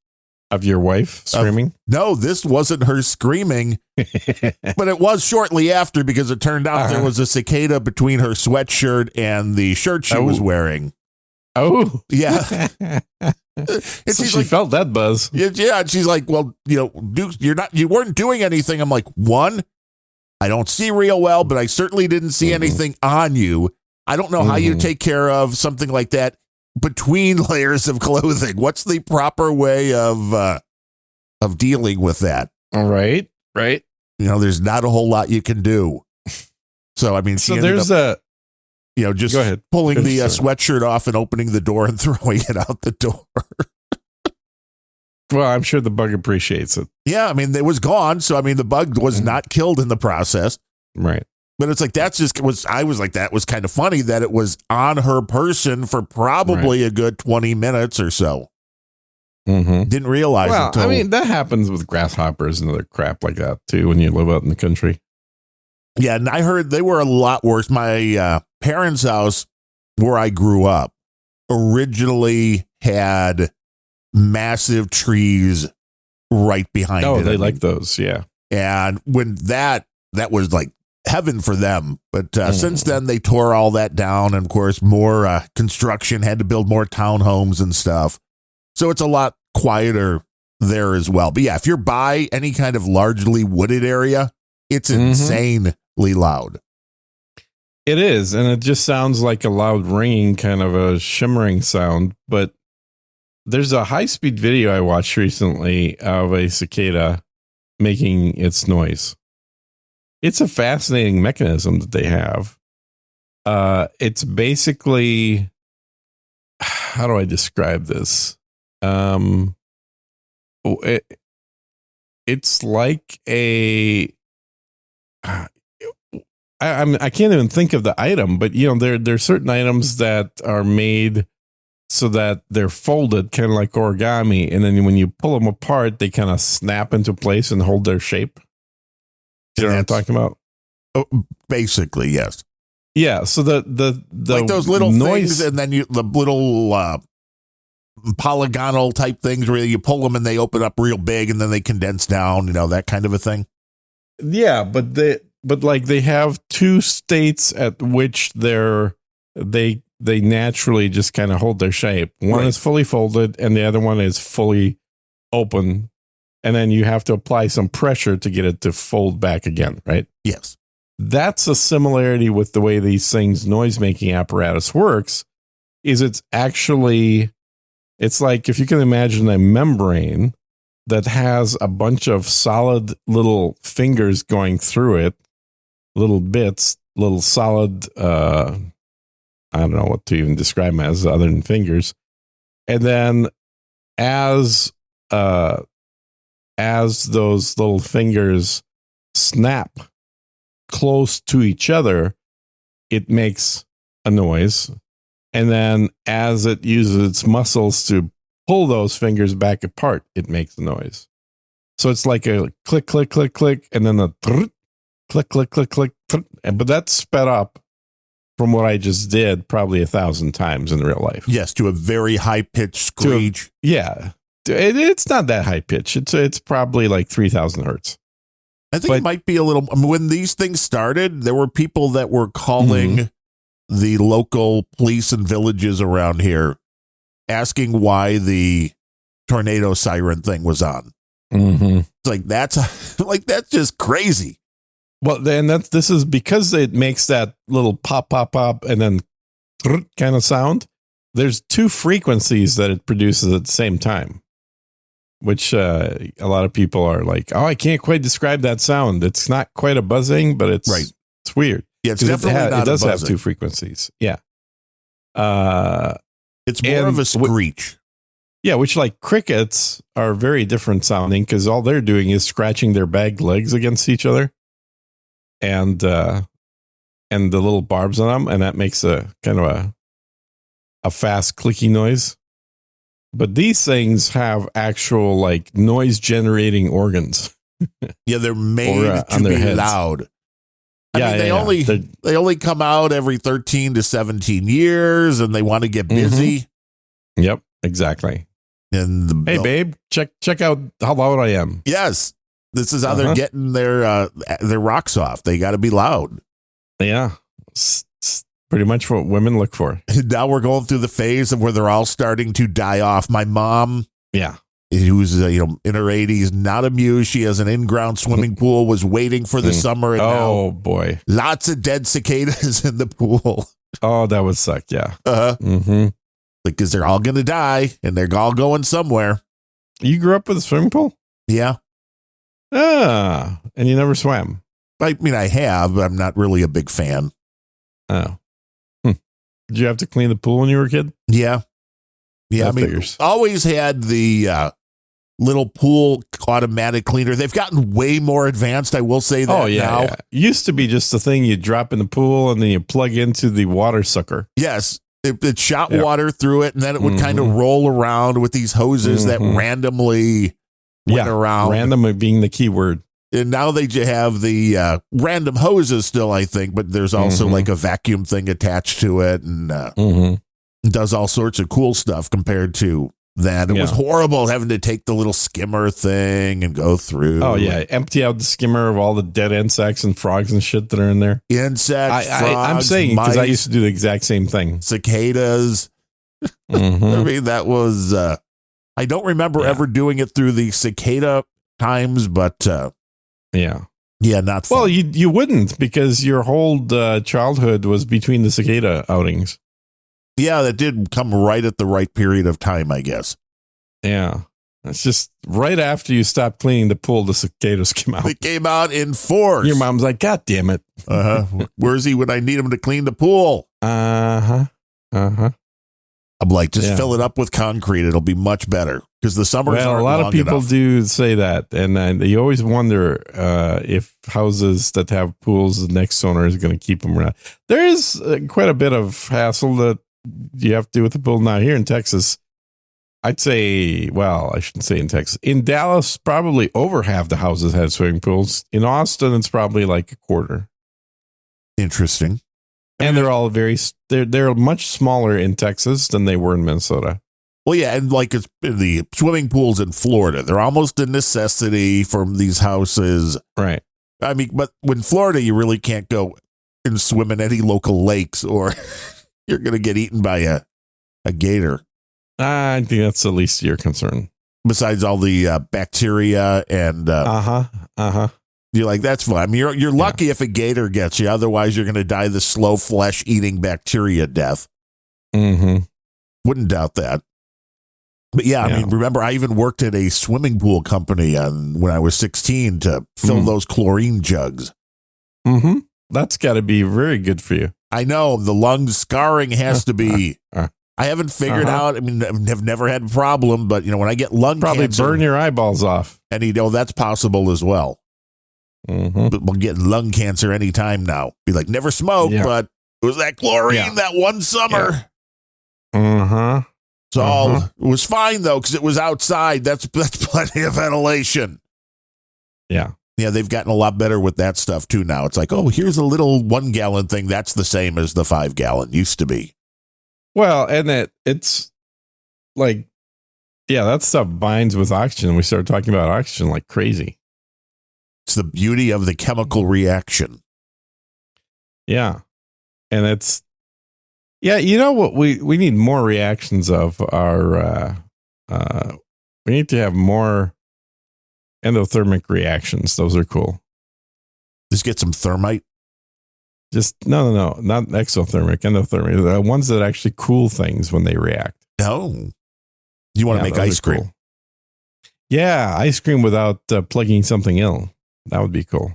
Of your wife screaming? No, this wasn't her screaming, but it was shortly after because it turned out there was a cicada between her sweatshirt and the shirt she was wearing. Oh. Yeah. And so she felt that buzz. Yeah, and she's like, well, you weren't doing anything. I'm like, one, I don't see real well, but I certainly didn't see anything on you. I don't know how you take care of something like that between layers of clothing. What's the proper way of dealing with that? All right. There's not a whole lot you can do. So, I mean, just go ahead. Pulling the sweatshirt off and opening the door and throwing it out the door. Well, I'm sure the bug appreciates it. Yeah, I mean, it was gone. So, I mean, the bug was not killed in the process. Right. But it's like, I was like, that was kind of funny that it was on her person for probably a good 20 minutes or so. Didn't realize it. Well, I mean, that happens with grasshoppers and other crap like that, too, when you live out in the country. Yeah, and I heard they were a lot worse. My parents' house, where I grew up, originally had massive trees right behind it. Oh, they like those, yeah. And when that was like heaven for them. But since then, they tore all that down. And, of course, more construction, had to build more townhomes and stuff. So it's a lot quieter there as well. But, yeah, if you're by any kind of largely wooded area, it's insanely loud. It is, and it just sounds like a loud ringing, kind of a shimmering sound. But there's a high-speed video I watched recently of a cicada making its noise. It's a fascinating mechanism that they have. It's basically, how do I describe this? It's like a. I can't even think of the item, but there are certain items that are made so that they're folded, kind of like origami, and then when you pull them apart, they kind of snap into place and hold their shape. You know what I'm talking about? Oh, basically, yes. Yeah. So the like those little noise, things, and then the little polygonal type things where you pull them and they open up real big and then they condense down, that kind of a thing. Yeah, but they have two states at which they naturally just kind of hold their shape. One is fully folded and the other one is fully open. And then you have to apply some pressure to get it to fold back again, right? Yes. That's a similarity with the way these things noise-making apparatus works. It's like if you can imagine a membrane that has a bunch of solid little fingers going through it, little bits, little solid, I don't know what to even describe them as other than fingers. And then as those little fingers snap close to each other, it makes a noise. And then as it uses its muscles to pull those fingers back apart, it makes a noise. So it's like a click, click, click, click, and then a click, click, click, click. But that's sped up from what I just did probably 1,000 times in real life. Yes, to a very high-pitched screech. It's not that high pitch. It's probably like 3,000 hertz. I think it might be a little. When these things started, there were people that were calling the local police and villages around here, asking why the tornado siren thing was on. Mm-hmm. It's like that's just crazy. Well, then this is because it makes that little pop, pop, pop, and then kind of sound. There's two frequencies that it produces at the same time, which a lot of people are like, "Oh, I can't quite describe that sound. It's not quite a buzzing, but it's weird." Yeah, it's definitely not. It does have two frequencies. Yeah, it's more of a screech. Yeah, which like crickets are very different sounding because all they're doing is scratching their back legs against each other, and the little barbs on them, and that makes a kind of a fast clicky noise. But these things have actual like noise generating organs. Yeah, they're made to be heads. Loud. They only come out every 13 to 17 years, and they want to get busy. Yep, exactly. And hey, babe, check out how loud I am. Yes, this is how they're getting their rocks off. They got to be loud. Yeah, it's pretty much what women look for. Now we're going through the phase of where they're all starting to die off. My mom, who's in her 80s, not amused. She has an in-ground swimming pool. Was waiting for the summer. And now, boy, lots of dead cicadas in the pool. Oh, that would suck. Yeah. Because they're all going to die and they're all going somewhere. You grew up with a swimming pool? Yeah. And you never swam? I mean, I have, but I'm not really a big fan. Oh. Did you have to clean the pool when you were a kid? Yeah. Yeah. That figures. Always had the little pool automatic cleaner. They've gotten way more advanced. I will say that. Oh, yeah. Now. Yeah. Used to be just a thing you drop in the pool and then you plug into the water sucker. Yes. It shot water through it, and then it would kind of roll around with these hoses that randomly went around. Random being the key word. And now they have the random hoses still, I think, but there's also like a vacuum thing attached to it, and does all sorts of cool stuff compared to that. It was horrible having to take the little skimmer thing and go through. Oh, yeah. Empty out the skimmer of all the dead insects and frogs and shit that are in there. Insects, frogs, I'm saying because I used to do the exact same thing. Cicadas. I mean, that was, I don't remember ever doing it through the cicada times, but yeah, not fun. Well, you wouldn't because your whole childhood was between the cicada outings. Yeah, that did come right at the right period of time, I guess. Yeah. It's just right after you stopped cleaning the pool, the cicadas came out. They came out in force. Your mom's like, God damn it. Where's he when I need him to clean the pool? I'm like, just fill it up with concrete. It'll be much better because the summers aren't long enough. A lot of people do say that. And you always wonder if houses that have pools, the next owner is going to keep them around. There is quite a bit of hassle that you have to do with the pool now here in Texas. I'd say, well, I shouldn't say in Texas. In Dallas, probably over half the houses had swimming pools. In Austin, it's probably like a quarter. Interesting. And they're all they're much smaller in Texas than they were in Minnesota. Well, yeah, and like it's the swimming pools in Florida, they're almost a necessity for these houses. Right. I mean, but in Florida, you really can't go and swim in any local lakes or you're going to get eaten by a gator. I think that's the least of your concern. Besides all the bacteria and you're like, that's fine. I mean, you're lucky if a gator gets you. Otherwise, you're going to die the slow flesh eating bacteria death. Mm-hmm. Wouldn't doubt that. But yeah, I mean, remember, I even worked at a swimming pool company when I was 16 to fill those chlorine jugs. Mm-hmm. That's got to be very good for you. I know the lung scarring has to be. I haven't figured out. I mean, I've never had a problem, but when I get lung probably cancer, burn your eyeballs off. And that's possible as well. Mm-hmm. But we'll get lung cancer anytime now. Be like, never smoked, but it was that chlorine that one summer. Yeah. So it was fine though, because it was outside. That's plenty of ventilation. Yeah. Yeah, they've gotten a lot better with that stuff too now. It's like, oh, here's a little 1 gallon thing. That's the same as the 5 gallon used to be. Well, and it's like, that stuff binds with oxygen. We started talking about oxygen like crazy. It's the beauty of the chemical reaction. Yeah. And it's, you know what we need more reactions of our, we need to have more endothermic reactions. Those are cool. Just get some thermite. Just no, not exothermic, endothermic. The ones that actually cool things when they react. Oh, you want to make ice cream? Cool. Yeah, ice cream without plugging something in. That would be cool.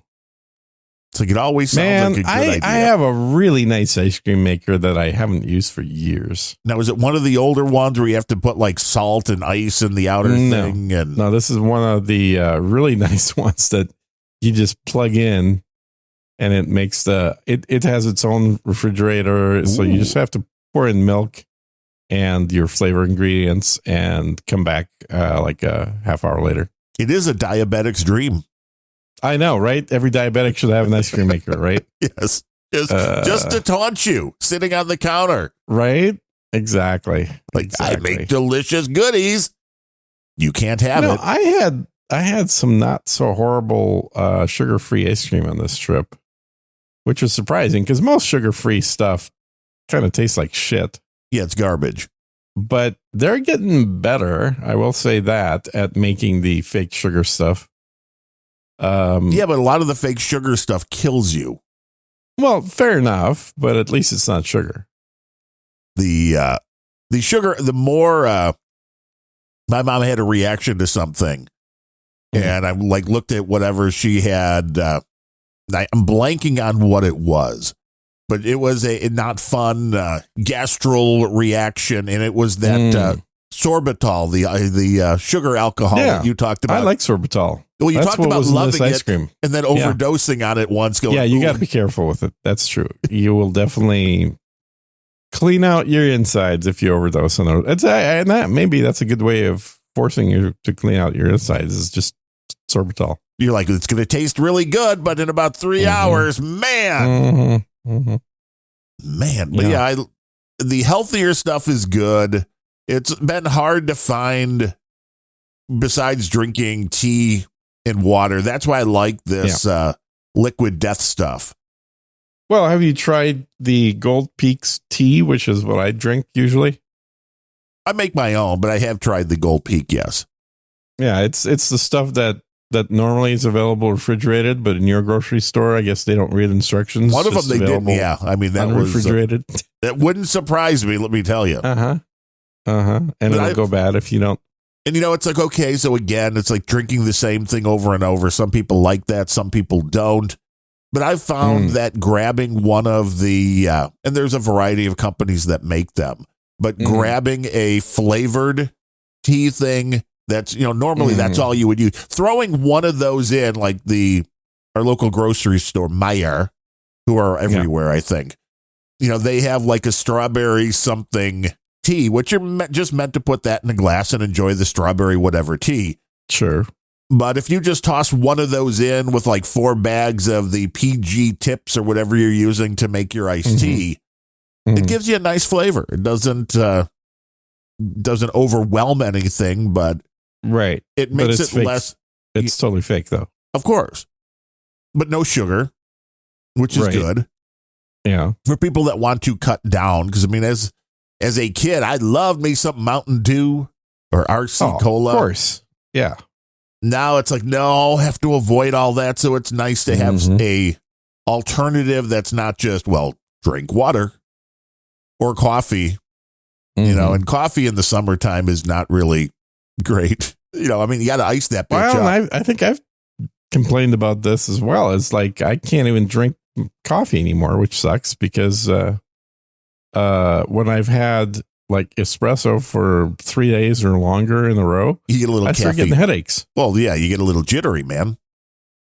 So it always sounds like a good idea. I have a really nice ice cream maker that I haven't used for years. Now, is it one of the older ones where you have to put like salt and ice in the outer thing? No, this is one of the really nice ones that you just plug in and it makes it has its own refrigerator. Ooh. So you just have to pour in milk and your flavor ingredients and come back like a half hour later. It is a diabetic's dream. I know, right? Every diabetic should have an ice cream maker, right? Yes. Just to taunt you, sitting on the counter. Right? Exactly. I make delicious goodies. You can't have it. I had some not so horrible sugar-free ice cream on this trip, which was surprising because most sugar-free stuff kind of tastes like shit. Yeah, it's garbage. But they're getting better, I will say that, at making the fake sugar stuff. But a lot of the fake sugar stuff kills you. Well, fair enough, but at least it's not sugar. The sugar, the more my mom had a reaction to something, and I looked at whatever she had. I'm blanking on what it was, but it was a not fun gastral reaction, and it was that sorbitol, the sugar alcohol that you talked about. I like sorbitol. Well, you talked about loving ice cream and then overdosing on it once. You got to be careful with it. That's true. You will definitely clean out your insides if you overdose on it. Maybe that's a good way of forcing you to clean out your insides is just sorbitol. You're like, it's going to taste really good, but in about 3 hours, man. Man. But the healthier stuff is good. It's been hard to find besides drinking tea and water. That's why I like this liquid death stuff. Well, have you tried the Gold Peaks tea, which is what I drink usually? I make my own, but I have tried the Gold Peak, yes. Yeah, it's the stuff that normally is available refrigerated, but in your grocery store, I guess they don't read instructions. One of them they didn't, I mean, that was refrigerated. That wouldn't surprise me, let me tell you. And it'll go bad if you don't. And it's like, okay, so again, it's like drinking the same thing over and over. Some people like that, some people don't. But I've found that grabbing one of the, and there's a variety of companies that make them, but grabbing a flavored tea thing that's, normally that's all you would use. Throwing one of those in, like our local grocery store, Meijer, who are everywhere, I think. They have like a strawberry something tea, which you're just meant to put that in a glass and enjoy the strawberry whatever tea. Sure. But if you just toss one of those in with like 4 bags of the PG tips or whatever you're using to make your iced tea, it gives you a nice flavor. It doesn't, doesn't overwhelm anything, but right. it makes it fake. less. It's totally fake, though. Of course. But no sugar, which is good. Yeah. For people that want to cut down, because I mean, as a kid, I loved me some Mountain Dew or RC Cola. Of course. Yeah. Now it's like, no, have to avoid all that. So it's nice to have a alternative that's not just, well, drink water or coffee, you know, and coffee in the summertime is not really great. You know, I mean, you got to ice that bitch up. I think I've complained about this as well. It's like I can't even drink coffee anymore, which sucks because when I've had like espresso for 3 days or longer in a row, you get a little I start getting headaches. Well, yeah, you get a little jittery, man.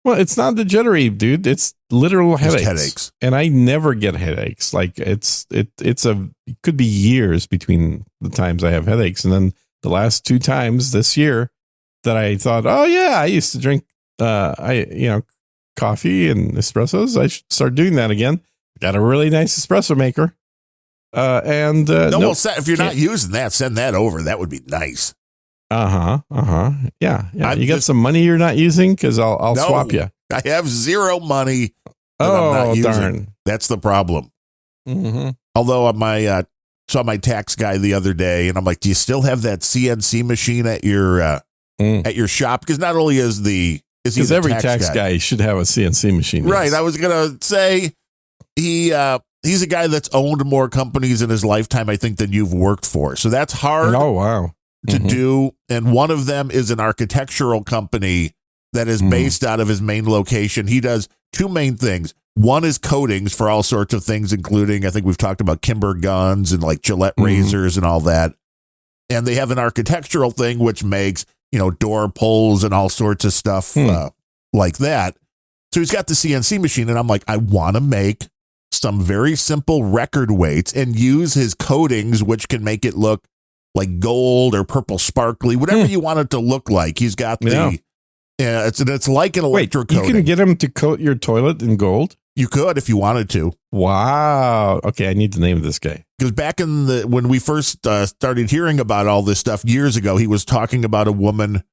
Well, it's not the jittery, dude. It's literal headaches. And I never get headaches. Like it could be years between the times I have headaches. And then the last 2 times this year that I thought, oh yeah, I used to drink coffee and espressos. I should start doing that again. Got a really nice espresso maker. If you're not using that, send that over. That would be nice. Yeah. You got some money you're not using? Because I'll swap you. I have zero money. I'm not using. Darn. That's the problem. Although I saw my tax guy the other day, and I'm like, do you still have that CNC machine at your shop? Because not only is because every tax guy should have a CNC machine. Right. Yes. I was gonna say he's a guy that's owned more companies in his lifetime, I think, than you've worked for. So that's hard. Oh, wow. To do. And one of them is an architectural company that is based out of his main location. He does 2 main things. One is coatings for all sorts of things, including, I think we've talked about Kimber guns and like Gillette razors and all that. And they have an architectural thing, which makes, door pulls and all sorts of stuff like that. So he's got the CNC machine, and I'm like, I want to make some very simple record weights and use his coatings, which can make it look like gold or purple sparkly, whatever you want it to look like. He's got it's like an electrocoating. You can get him to coat your toilet in gold? You could if you wanted to. Wow. Okay, I need to name this guy. Because back when we first started hearing about all this stuff years ago, he was talking about a woman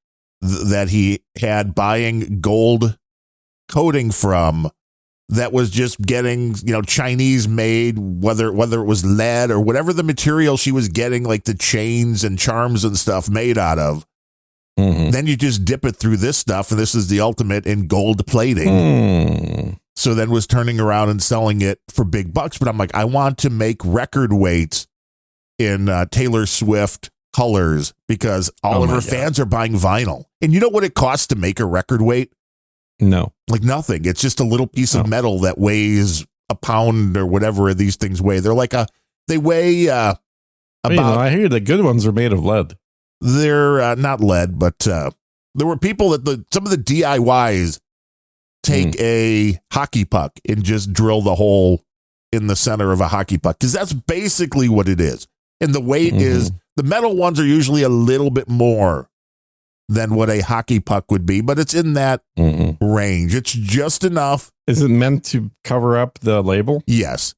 that he had buying gold coating from that was just getting, Chinese made, whether it was lead or whatever the material she was getting, like the chains and charms and stuff made out of. Then you just dip it through this stuff, and this is the ultimate in gold plating. So then was turning around and selling it for big bucks. But I'm like, I want to make record weights in Taylor Swift colors because all of her fans are buying vinyl. And you know what it costs to make a record weight? No. Like nothing. It's just a little piece of metal that weighs a pound or whatever these things weigh. They're like they weigh about. I hear the good ones are made of lead. They're not lead, but there were people some of the DIYs take a hockey puck and just drill the hole in the center of a hockey puck, because that's basically what it is. And the weight is, the metal ones are usually a little bit more than what a hockey puck would be, but it's in that range. It's just enough. Is it meant to cover up the label? Yes.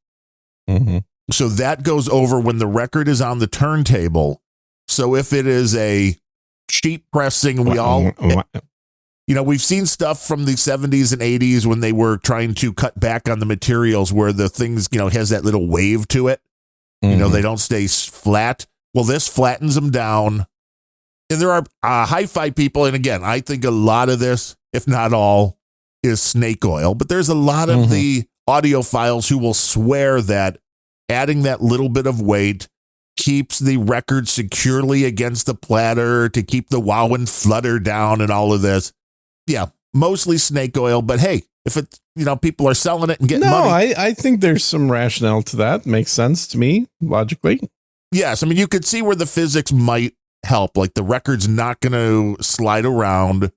So that goes over when the record is on the turntable. So if it is a sheet pressing, we've seen stuff from the 70s and 80s when they were trying to cut back on the materials where the things, has that little wave to it. They don't stay flat. Well, this flattens them down. And there are hi-fi people, and again, I think a lot of this, if not all, is snake oil. But there's a lot of the audiophiles who will swear that adding that little bit of weight keeps the record securely against the platter to keep the wow and flutter down and all of this. Yeah, mostly snake oil. But hey, if it's, people are selling it and getting money. I think there's some rationale to that. Makes sense to me, logically. Yes, I mean, you could see where the physics might help. Like the record's not going to slide around.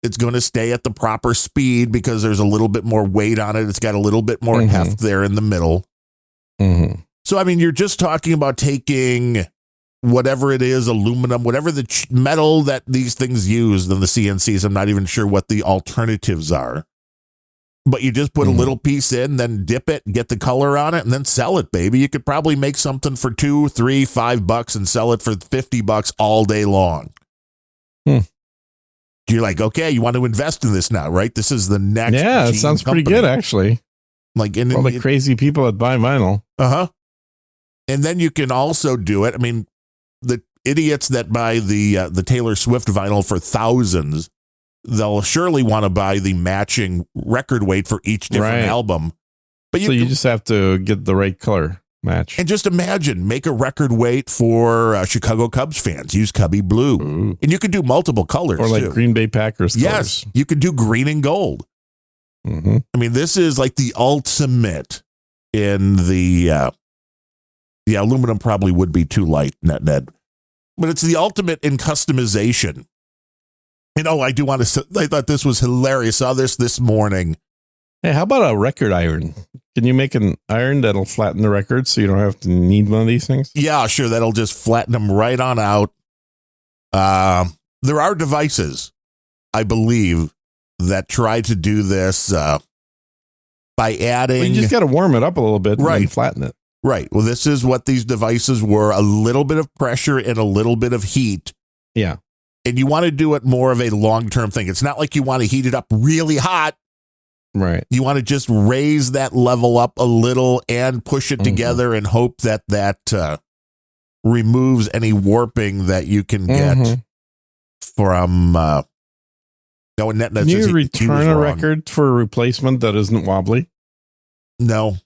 It's going to stay at the proper speed because there's a little bit more weight on it. It's got a little bit more heft there in the middle. So, I mean, you're just talking about taking whatever it is, aluminum, whatever the metal that these things use in the CNCs. I'm not even sure what the alternatives are. but you just put a little piece in, then dip it, get the color on it, and then sell it, baby. You could probably make something for $2, $3, $5 and sell it for $50 all day long. You're like, okay, you want to invest in this now, right? This is the next. Yeah, it sounds company. pretty good, actually. Like all the crazy people that buy vinyl. And then you can also do it. I mean, the idiots that buy the Taylor Swift vinyl for thousands, they'll surely want to buy the matching record weight for each different album. But you just have to get the right color match. And just imagine, make a record weight for Chicago Cubs fans. Use Cubby Blue. Ooh. And you could do multiple colors. Or like too. Green Bay Packers colors. Yes, you could do green and gold. I mean, this is like the ultimate in the aluminum probably would be too light, Ned. But it's the ultimate in customization. And I do want to, I thought this was hilarious. Saw this morning. Hey, how about a record iron? Can you make an iron that'll flatten the record so you don't have to need one of these things? Yeah, sure. That'll just flatten them right on out. There are devices, I believe, that try to do this by adding. Well, you just got to warm it up a little bit and then flatten it. Right. Well, this is what these devices were: a little bit of pressure and a little bit of heat. Yeah. And you want to do it more of a long-term thing. It's not like you want to heat it up really hot. Right. You want to just raise that level up a little and push it together and hope that removes any warping that you can get from. Can you return a record for a replacement that isn't wobbly? No.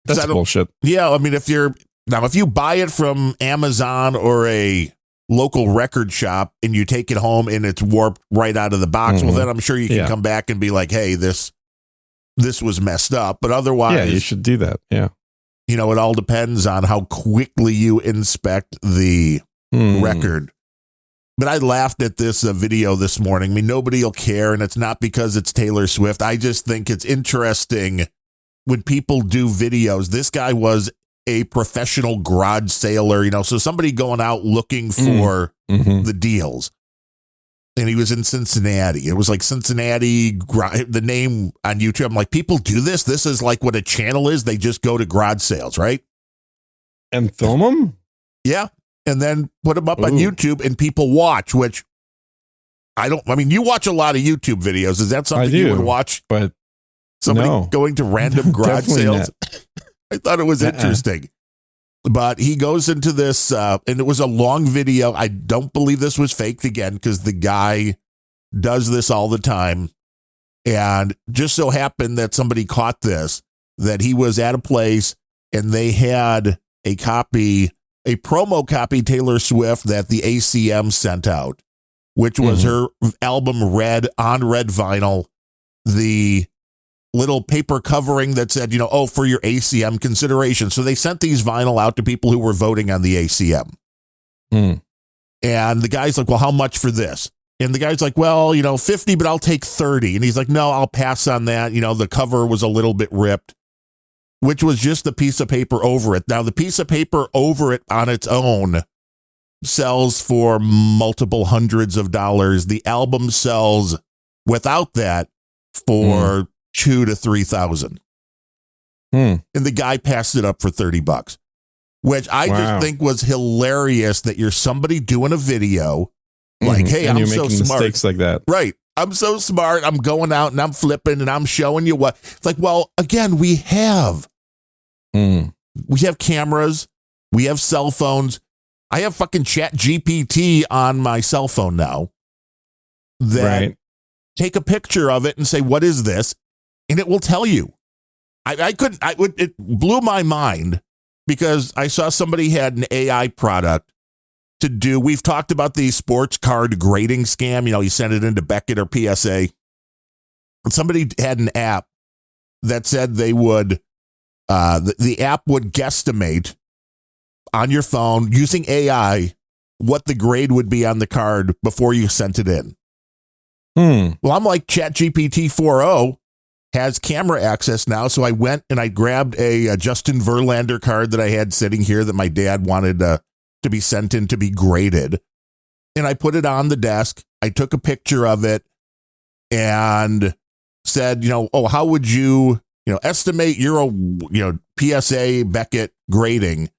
That's bullshit. Yeah. I mean, if you buy it from Amazon or a local record shop and you take it home and it's warped right out of the box, well, then I'm sure you can come back and be like, hey, this was messed up. But otherwise, yeah, you should do that. Yeah. It all depends on how quickly you inspect the record. But I laughed at this video this morning. I mean, nobody will care, and it's not because it's Taylor Swift. I just think it's interesting when people do videos. This guy was a professional garage sailor, so somebody going out looking for the deals. And he was in Cincinnati. It was like Cincinnati, the name on YouTube. I'm like, people do this? This is like what a channel is. They just go to garage sales, right? And film them? Yeah. And then put them up on YouTube and people watch, which you watch a lot of YouTube videos. Is that something you would watch? But somebody going to random garage sales? I thought it was interesting. But he goes into this, and it was a long video. I don't believe this was faked again, because the guy does this all the time. And just so happened that somebody caught this, that he was at a place and they had a promo copy Taylor Swift that the ACM sent out, which was her album Red on red vinyl, the little paper covering that said, for your ACM consideration. So they sent these vinyl out to people who were voting on the ACM. And the guy's like, well, how much for this? And the guy's like, well, 50, but I'll take 30. And he's like, no, I'll pass on that. The cover was a little bit ripped, which was just the piece of paper over it. Now, the piece of paper over it on its own sells for multiple hundreds of dollars. The album sells without that for $2,000 to $3,000. And the guy passed it up for $30, which I just think was hilarious, that you're somebody doing a video like, hey, and I'm you're so making smart. Mistakes like that. Right. I'm so smart. I'm going out and I'm flipping and I'm showing you what. It's like, well, again, we have cameras. We have cell phones. I have fucking ChatGPT on my cell phone now that take a picture of it and say, what is this? And it will tell you. It blew my mind, because I saw somebody had an AI product to do. We've talked about the sports card grading scam. You send it into Beckett or PSA. And somebody had an app that said they would, the app would guesstimate on your phone using AI what the grade would be on the card before you sent it in. Well, I'm like, ChatGPT 4.0 has camera access now. So I went and I grabbed a Justin Verlander card that I had sitting here that my dad wanted to be sent in to be graded. And I put it on the desk. I took a picture of it and said, oh, how would you, estimate your, PSA Beckett grading?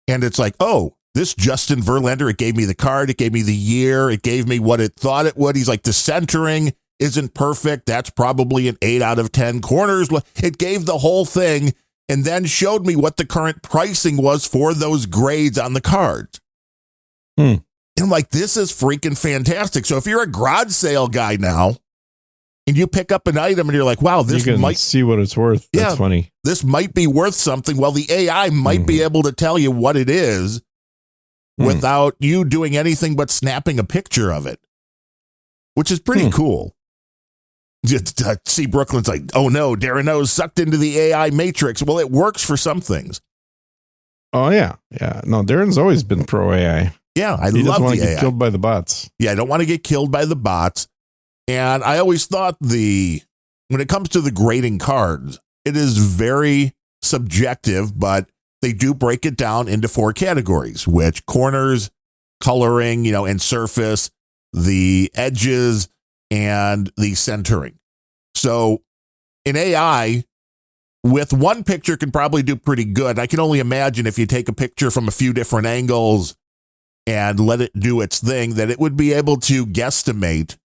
And it's like, oh, this Justin Verlander, it gave me the card, it gave me the year, it gave me what it thought it would. He's like, the centering isn't perfect. That's probably an 8 out of 10. Corners, it gave the whole thing and then showed me what the current pricing was for those grades on the cards. And I'm like, this is freaking fantastic. So if you're a garage sale guy now and you pick up an item and you're like, wow, this might see what it's worth. That's funny. This might be worth something. Well, the AI might be able to tell you what it is without you doing anything but snapping a picture of it, which is pretty cool. See, Brooklyn's like, oh no, Darren knows, sucked into the AI matrix. Well, it works for some things. Oh yeah. Yeah. No, Darren's always been pro AI. Yeah. I he love want the to get AI. killed by the bots. Yeah. I don't want to get killed by the bots. And I always thought when it comes to the grading cards, it is very subjective, but they do break it down into 4 categories, which corners, coloring, and surface, the edges, and the centering. So in AI, with one picture can probably do pretty good. I can only imagine if you take a picture from a few different angles and let it do its thing, that it would be able to guesstimate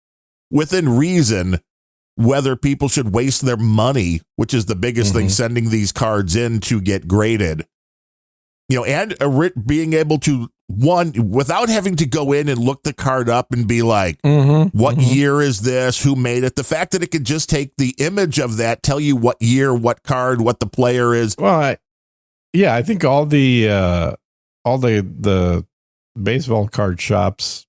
within reason whether people should waste their money, which is the biggest thing, sending these cards in to get graded. And being able to, without having to go in and look the card up and be like, what year is this? Who made it? The fact that it could just take the image of that, tell you what year, what card, what the player is. Well, I think all the baseball card shops,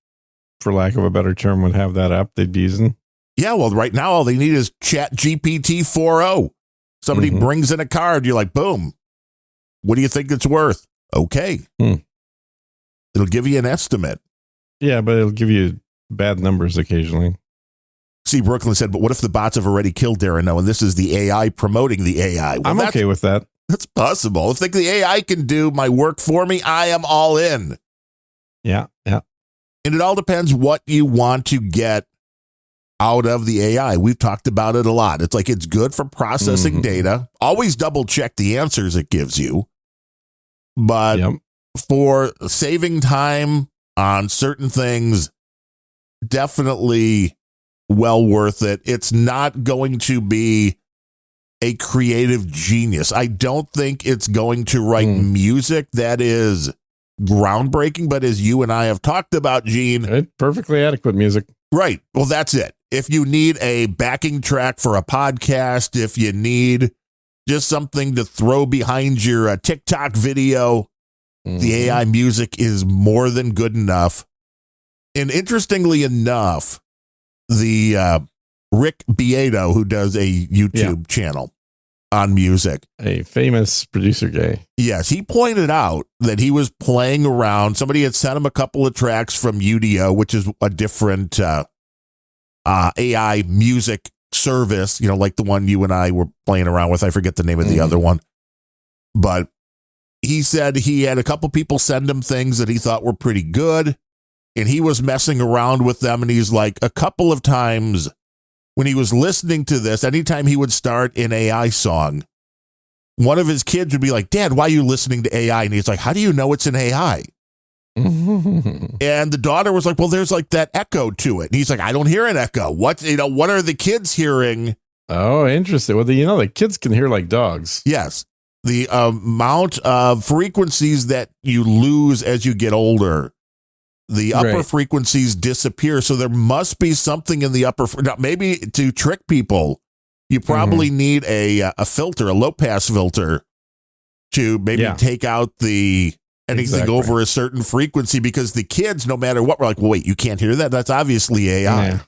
for lack of a better term, would have that app they'd be using. Yeah, well, right now all they need is ChatGPT 4.0. Somebody brings in a card, you're like, boom. What do you think it's worth? Okay. It'll give you an estimate. Yeah, but it'll give you bad numbers occasionally. See, Brooklyn said, but what if the bots have already killed Darren? No, and this is the AI promoting the AI. Well, I'm okay with that. That's possible. If the AI can do my work for me, I am all in. Yeah, yeah. And it all depends what you want to get out of the AI. We've talked about it a lot. It's like it's good for processing data. Always double check the answers it gives you. But for saving time on certain things, definitely well worth it. It's not going to be a creative genius. I don't think it's going to write music that is groundbreaking, but as you and I have talked about, Gene, it's perfectly adequate music. Right. Well, that's it. If you need a backing track for a podcast, if you need just something to throw behind your TikTok video, the AI music is more than good enough. And interestingly enough, the Rick Beato, who does a YouTube channel on music, a famous producer guy. Yes, he pointed out that he was playing around. Somebody had sent him a couple of tracks from Udio, which is a different AI music service, like the one you and I were playing around with. I forget the name of the other one. But he said he had a couple people send him things that he thought were pretty good. And he was messing around with them. And he's like, a couple of times when he was listening to this, anytime he would start an AI song, one of his kids would be like, Dad, why are you listening to AI? And he's like, how do you know it's an AI? And the daughter was like, well, there's like that echo to it. And he's like, I don't hear an echo. What are the kids hearing? Oh, interesting. Well, the kids can hear like dogs. Yes. The amount of frequencies that you lose as you get older, the upper frequencies disappear. So there must be something in the upper. Now, maybe to trick people, you probably need a filter, a low pass filter, to maybe take out anything over a certain frequency, because the kids, no matter what, were like, well, wait, you can't hear that? That's obviously AI.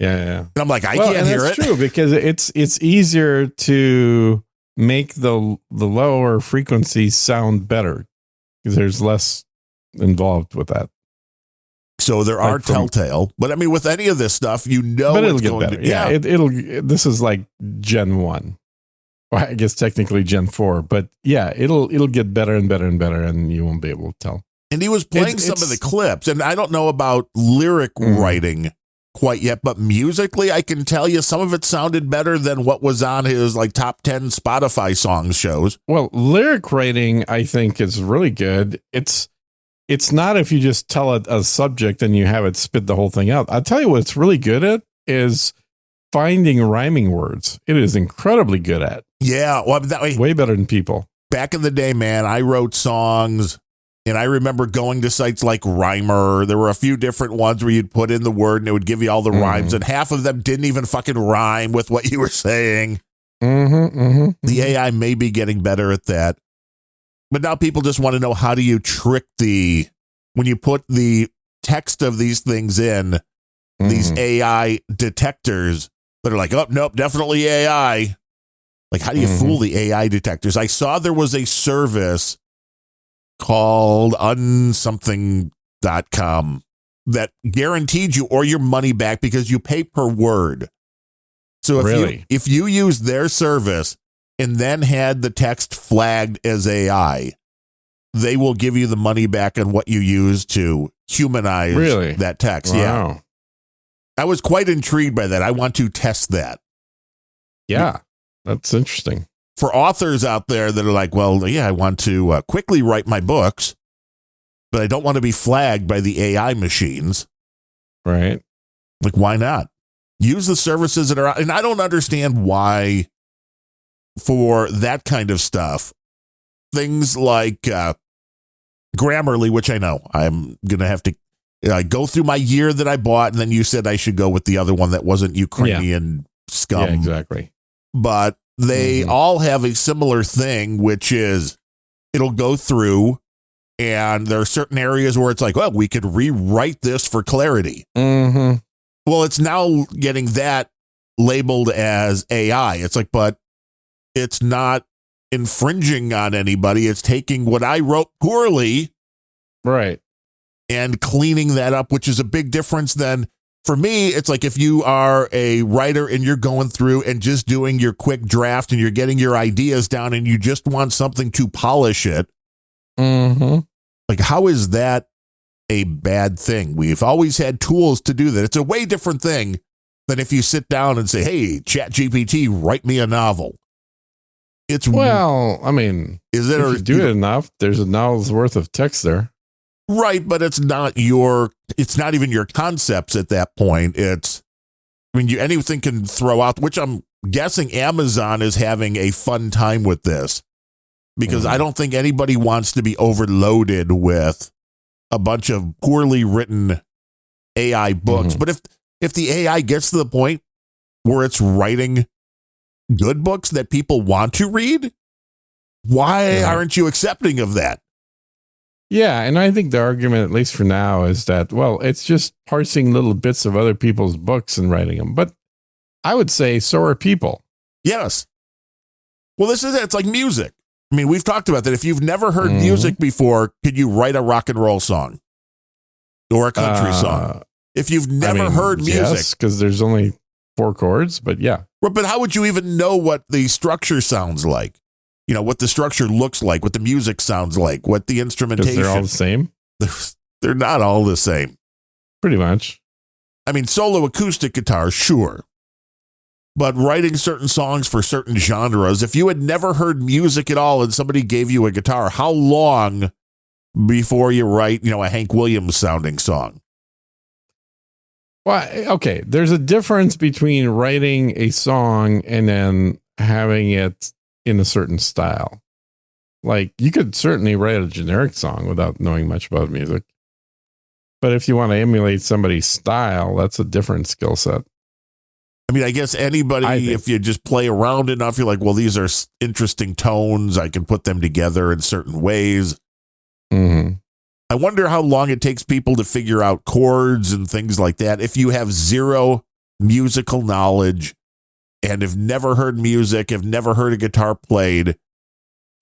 Yeah. And I'm like, I can't hear it. That's true, because it's easier to make the lower frequencies sound better because there's less involved with that. So there are telltale, but I mean, with any of this stuff, but it'll get better. This is like Gen 1. Well, I guess technically Gen 4, but it'll get better and better and better, and you won't be able to tell. And he was playing some of the clips, and I don't know about lyric writing, quite yet, but musically, I can tell you some of it sounded better than what was on his like top 10 Spotify songs shows. Well, lyric writing, I think, is really good. It's not if you just tell it a subject and you have it spit the whole thing out. I'll tell you what it's really good at is finding rhyming words. It is incredibly good at. Yeah, well, that way better than people. Back in the day, man, I wrote songs. And I remember going to sites like Rhymer. There were a few different ones where you'd put in the word and it would give you all the rhymes. And half of them didn't even fucking rhyme with what you were saying. The AI may be getting better at that. But now people just want to know, how do you trick when you put the text of these things in, these AI detectors that are like, oh, nope, definitely AI. Like, how do you fool the AI detectors? I saw there was a service called unsomething.com that guaranteed you or your money back because you pay per word. So if you use their service and then had the text flagged as AI, they will give you the money back on what you use to humanize that text. Wow. Yeah. I was quite intrigued by that. I want to test that. Yeah, that's interesting. For authors out there that are like, well, yeah, I want to quickly write my books, but I don't want to be flagged by the AI machines. Right. Like, why not? Use the services that are out. And I don't understand why for that kind of stuff, things like Grammarly, which I know I'm going to have to go through my year that I bought. And then you said I should go with the other one that wasn't Ukrainian scum. Yeah, exactly. But they all have a similar thing, which is it'll go through and there are certain areas where it's like, well, we could rewrite this for clarity. Well, it's now getting that labeled as AI. It's like, but it's not infringing on anybody. It's taking what I wrote poorly. Right. And cleaning that up, which is a big difference than, for me, it's like if you are a writer and you're going through and just doing your quick draft and you're getting your ideas down and you just want something to polish it. Like, how is that a bad thing? We've always had tools to do that. It's a way different thing than if you sit down and say, hey, ChatGPT, write me a novel. Well, I mean, is it, if you do it enough, there's a novel's worth of text there. Right, but it's not even your concepts at that point. Anything can throw out, which I'm guessing Amazon is having a fun time with this because I don't think anybody wants to be overloaded with a bunch of poorly written AI books. But if the AI gets to the point where it's writing good books that people want to read, why aren't you accepting of that? Yeah, and I think the argument, at least for now, is that, well, it's just parsing little bits of other people's books and writing them. But I would say so are people. Yes. Well, this is it. It's like music. I mean, we've talked about that. If you've never heard music before, could you write a rock and roll song or a country song? If you've never heard music. Yes, because there's only 4 chords, but yeah. But how would you even know what the structure sounds like? You know, what the structure looks like, what the music sounds like, what the instrumentation. They're all the same? They're not all the same. Pretty much. I mean, solo acoustic guitar, sure. But writing certain songs for certain genres, if you had never heard music at all and somebody gave you a guitar, how long before you write, a Hank Williams sounding song? Well, okay. There's a difference between writing a song and then having it in a certain style. Like, you could certainly write a generic song without knowing much about music. But if you want to emulate somebody's style, that's a different skill set. I mean, I guess anybody, if you just play around enough, you're like, well, these are interesting tones. I can put them together in certain ways. I wonder how long it takes people to figure out chords and things like that. If you have zero musical knowledge and have never heard music, have never heard a guitar played.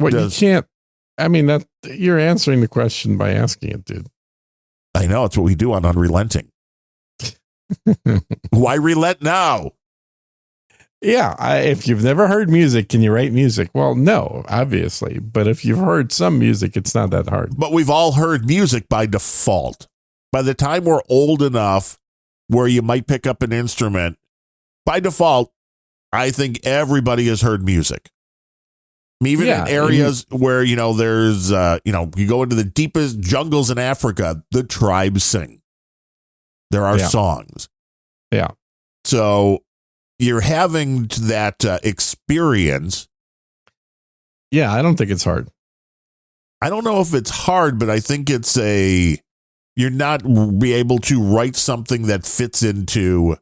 You can't, you're answering the question by asking it, dude. I know, it's what we do on Unrelenting. Why relent now? Yeah, if you've never heard music, can you write music? Well, no, obviously. But if you've heard some music, it's not that hard. But we've all heard music by default. By the time we're old enough where you might pick up an instrument. By default, I think everybody has heard music. Even in areas where, there's, you go into the deepest jungles in Africa, the tribes sing. There are songs. Yeah. So you're having that experience. Yeah, I don't think it's hard. I don't know if it's hard, but I think it's you're not be able to write something that fits into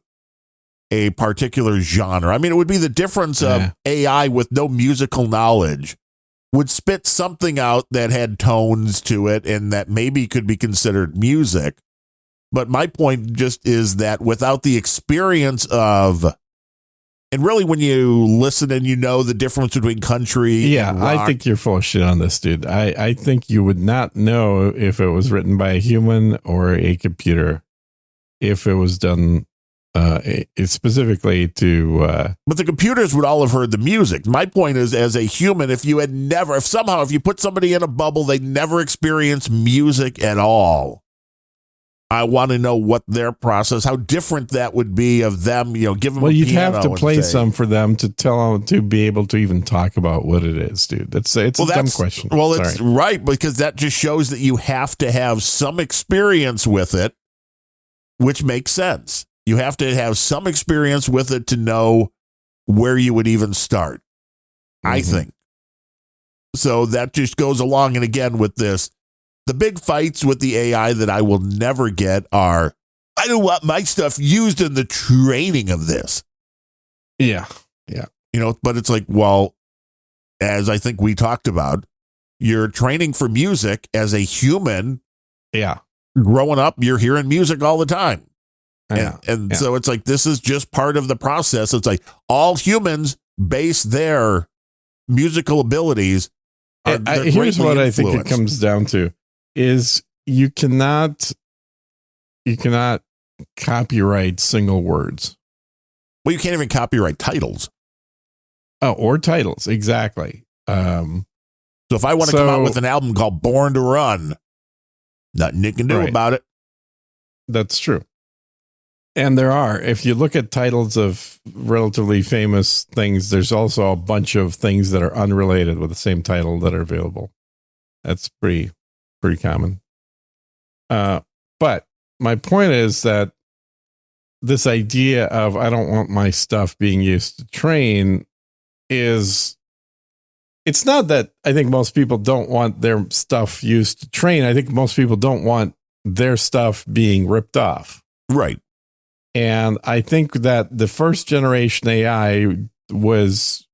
a particular genre. I mean, it would be the difference of AI with no musical knowledge would spit something out that had tones to it and that maybe could be considered music. But my point just is that without the experience of, and really when you listen and the difference between country and rock, I think you're full of shit on this, dude. I think you would not know if it was written by a human or a computer if it was done specifically to but the computers would all have heard the music. My point is, as a human, if you put somebody in a bubble, they never experienced music at all, I want to know what their process, how different that would be of them, give them you'd have to play some for them to tell them to be able to even talk about what it is, dude. It's a dumb question. Well, it's right, because that just shows that you have to have some experience with it, which makes sense. You have to have some experience with it to know where you would even start, I think. So that just goes along. And again, with this, the big fights with the AI that I will never get are, I don't want my stuff used in the training of this. Yeah. Yeah. But it's like, well, as I think we talked about, you're training for music as a human. Yeah. Growing up, you're hearing music all the time. And so it's like, this is just part of the process. It's like all humans base their musical abilities. Here's what I think it comes down to is you cannot copyright single words. Well, you can't even copyright titles. Oh, or titles. Exactly. So if I want to come out with an album called Born to Run, nothing you can do about it. That's true. And there are, if you look at titles of relatively famous things, there's also a bunch of things that are unrelated with the same title that are available. That's pretty common. But my point is that this idea of I don't want my stuff being used to train it's not that I think most people don't want their stuff used to train. I think most people don't want their stuff being ripped off. Right. And I think that the first generation AI was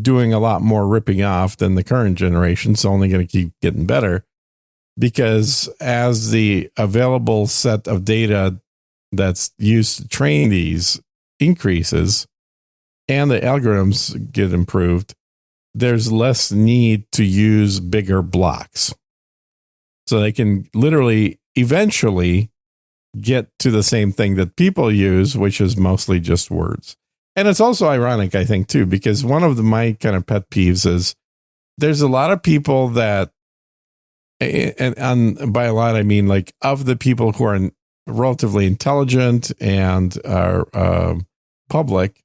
doing a lot more ripping off than the current generation. It's only going to keep getting better because as the available set of data that's used to train these increases and the algorithms get improved, there's less need to use bigger blocks. So they can literally eventually get to the same thing that people use, which is mostly just words. And it's also ironic, I think, too, because one of my kind of pet peeves is there's a lot of people that, and by a lot, I mean like of the people who are relatively intelligent and are public,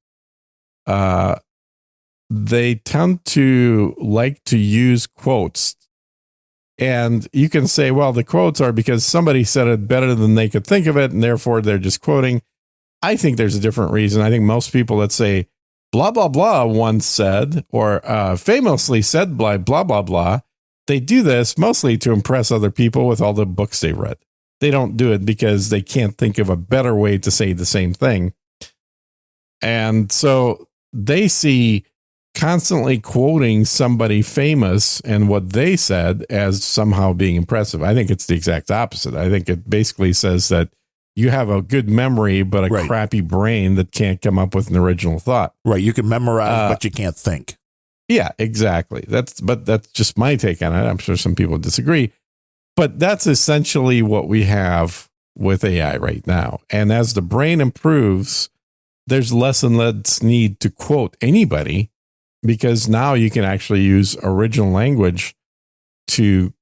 they tend to like to use quotes. And you can say, well, the quotes are because somebody said it better than they could think of it, and therefore they're just quoting. I think there's a different reason. I think most people that say blah, blah, blah once said, or famously said blah, blah, blah, blah, they do this mostly to impress other people with all the books they read. They don't do it because they can't think of a better way to say the same thing. And so they see constantly quoting somebody famous and what they said as somehow being impressive. I think it's the exact opposite. I think it basically says that you have a good memory, but a crappy brain that can't come up with an original thought. Right. You can memorize, but you can't think. Yeah, exactly. That's just my take on it. I'm sure some people disagree, but that's essentially what we have with AI right now. And as the brain improves, there's less and less need to quote anybody, because now you can actually use original language to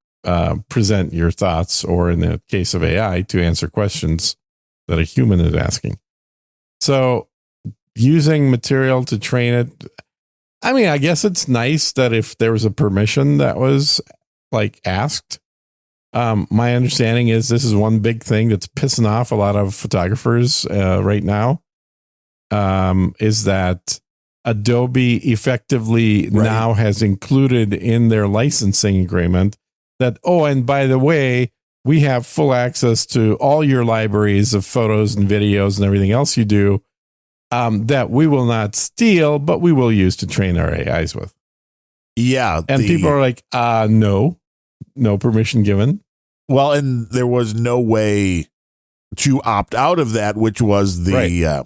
present your thoughts, or in the case of AI, to answer questions that a human is asking. So using material to train it, I mean, I guess it's nice that if there was a permission that was like asked. My understanding is this is one big thing that's pissing off a lot of photographers right now. Is that Adobe effectively now has included in their licensing agreement that, oh, and by the way, we have full access to all your libraries of photos and videos and everything else you do that we will not steal, but we will use to train our AIs with. Yeah. And people are like, no permission given. Well, and there was no way to opt out of that, which was the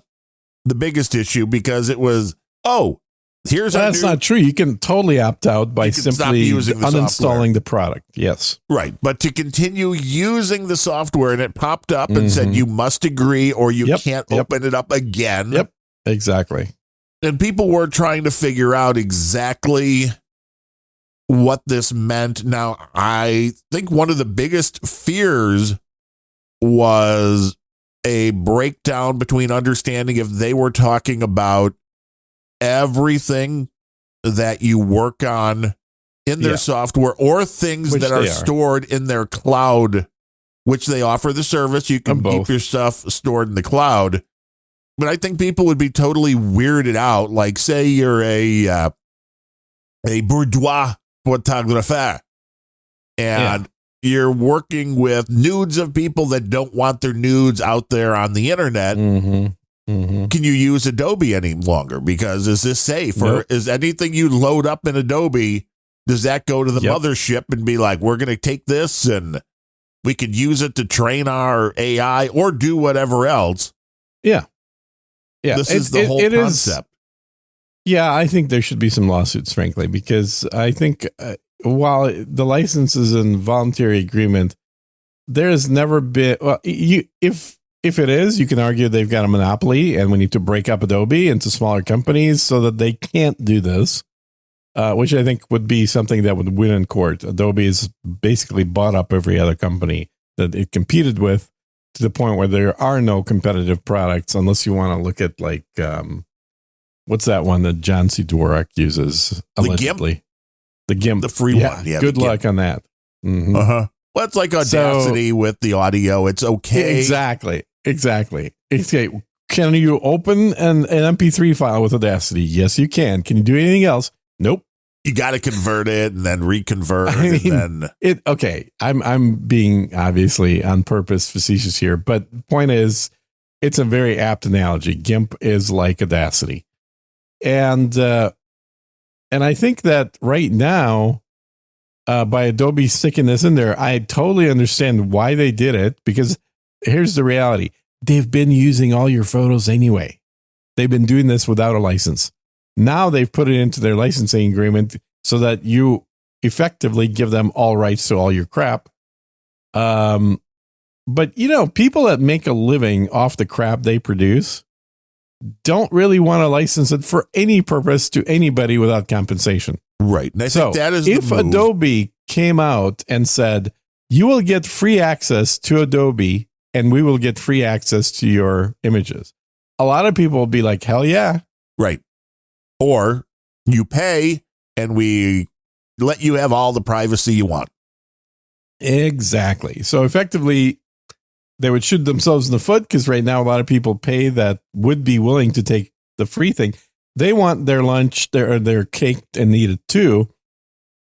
biggest issue, because it was, that's not true. You can totally opt out by simply uninstalling the product. Yes. Right. But to continue using the software, and it popped up and said you must agree or you can't open it up again. Yep. Exactly. And people were trying to figure out exactly what this meant. Now, I think one of the biggest fears was a breakdown between understanding if they were talking about everything that you work on in their software or things that are stored in their cloud, which they offer the service. You can keep your stuff stored in the cloud. But I think people would be totally weirded out. Like, say you're a bourgeois photographer and you're working with nudes of people that don't want their nudes out there on the internet. Can you use Adobe any longer? Because is this safe? Or is anything you load up in Adobe, does that go to the mothership and be like, we're going to take this and we could use it to train our AI or do whatever else? Yeah. This is the whole concept. Yeah, I think there should be some lawsuits, frankly, because I think while the license is in voluntary agreement, there has never been. Well, if it is, you can argue they've got a monopoly, and we need to break up Adobe into smaller companies so that they can't do this, which I think would be something that would win in court. Adobe has basically bought up every other company that it competed with to the point where there are no competitive products, unless you want to look at like. What's that one that John C. Dvorak uses? Allegedly? The GIMP. The free one. Yeah, good luck on that. Well, it's like Audacity with the audio. It's okay. Exactly. Okay. Can you open an MP3 file with Audacity? Yes, you can. Can you do anything else? Nope. You got to convert it and then reconvert. Okay. I'm being obviously on purpose facetious here, but point is, it's a very apt analogy. GIMP is like Audacity. And I think that right now, by Adobe sticking this in there, I totally understand why they did it, because here's the reality. They've been using all your photos anyway. They've been doing this without a license. Now they've put it into their licensing agreement so that you effectively give them all rights to all your crap. But, people that make a living off the crap they produce don't really want to license it for any purpose to anybody without compensation. Right. And I think that is if Adobe came out and said, you will get free access to Adobe and we will get free access to your images, a lot of people will be like, hell yeah. Right. Or you pay and we let you have all the privacy you want. Exactly. So effectively, they would shoot themselves in the foot, because right now a lot of people pay that would be willing to take the free thing. They want their lunch, their cake, and eat it too.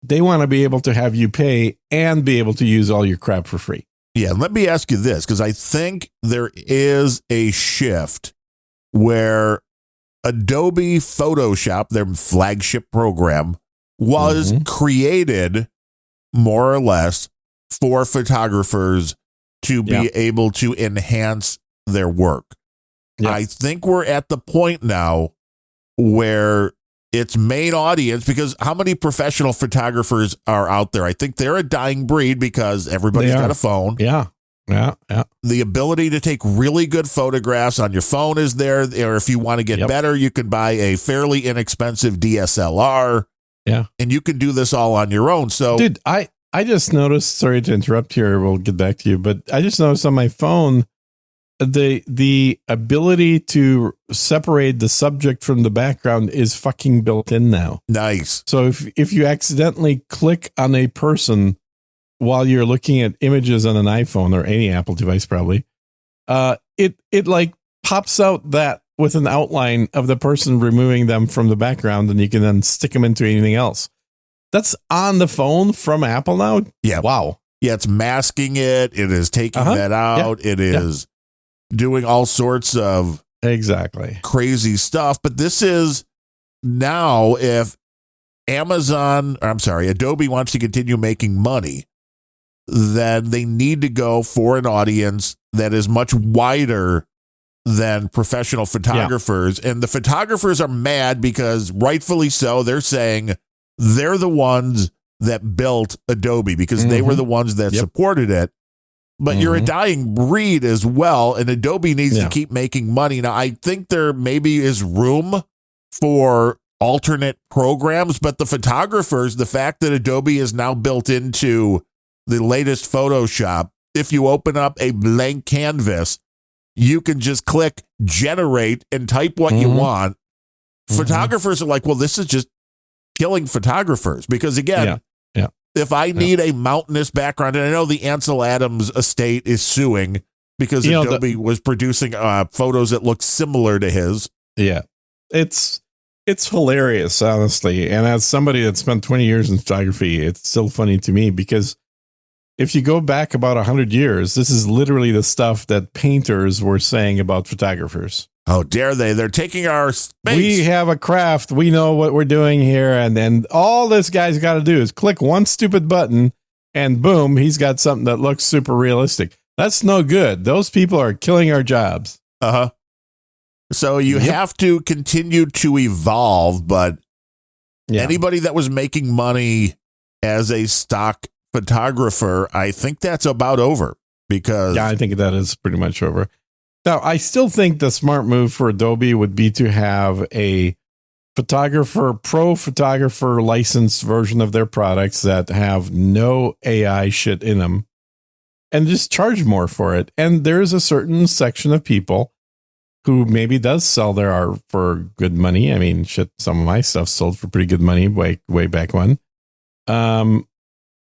They want to be able to have you pay and be able to use all your crap for free. Yeah, let me ask you this, because I think there is a shift where Adobe Photoshop, their flagship program, was created more or less for photographers to be able to enhance their work. Yep. I think we're at the point now where its main audience, because how many professional photographers are out there? I think they're a dying breed because everybody's got a phone. Yeah. The ability to take really good photographs on your phone is there. Or if you want to get better, you can buy a fairly inexpensive DSLR. Yeah. And you can do this all on your own. So, dude, I just noticed, sorry to interrupt here, we'll get back to you, but I just noticed on my phone, the ability to separate the subject from the background is fucking built in now. Nice. So if you accidentally click on a person while you're looking at images on an iPhone or any Apple device, probably, it like pops out that with an outline of the person, removing them from the background, and you can then stick them into anything else. That's on the phone from Apple now. Yeah. Wow. Yeah, it's masking it. It is taking that out. Yeah. It is doing all sorts of crazy stuff. But this is now, if Adobe wants to continue making money, then they need to go for an audience that is much wider than professional photographers. And the photographers are mad because, rightfully so, they're saying they're the ones that built Adobe because they were the ones that supported it. But you're a dying breed as well, and Adobe needs to keep making money. Now, I think there maybe is room for alternate programs, but the photographers, the fact that Adobe is now built into the latest Photoshop, if you open up a blank canvas, you can just click generate and type what you want. Photographers are like, well, this is just killing photographers because, again, if I need a mountainous background, and I know the Ansel Adams estate is suing because Adobe was producing photos that look similar to his. Yeah, it's hilarious, honestly. And as somebody that spent 20 years in photography, it's still funny to me because if you go back about 100 years, this is literally the stuff that painters were saying about photographers. Oh, dare they? They're taking our space. We have a craft. We know what we're doing here. And then all this guy's got to do is click one stupid button and boom, he's got something that looks super realistic. That's no good. Those people are killing our jobs. So you have to continue to evolve, but anybody that was making money as a stock photographer, I think that's about over because I think that is pretty much over. Now, I still think the smart move for Adobe would be to have a pro photographer licensed version of their products that have no AI shit in them and just charge more for it. And there's a certain section of people who maybe does sell their art for good money. I mean, shit, some of my stuff sold for pretty good money way back when.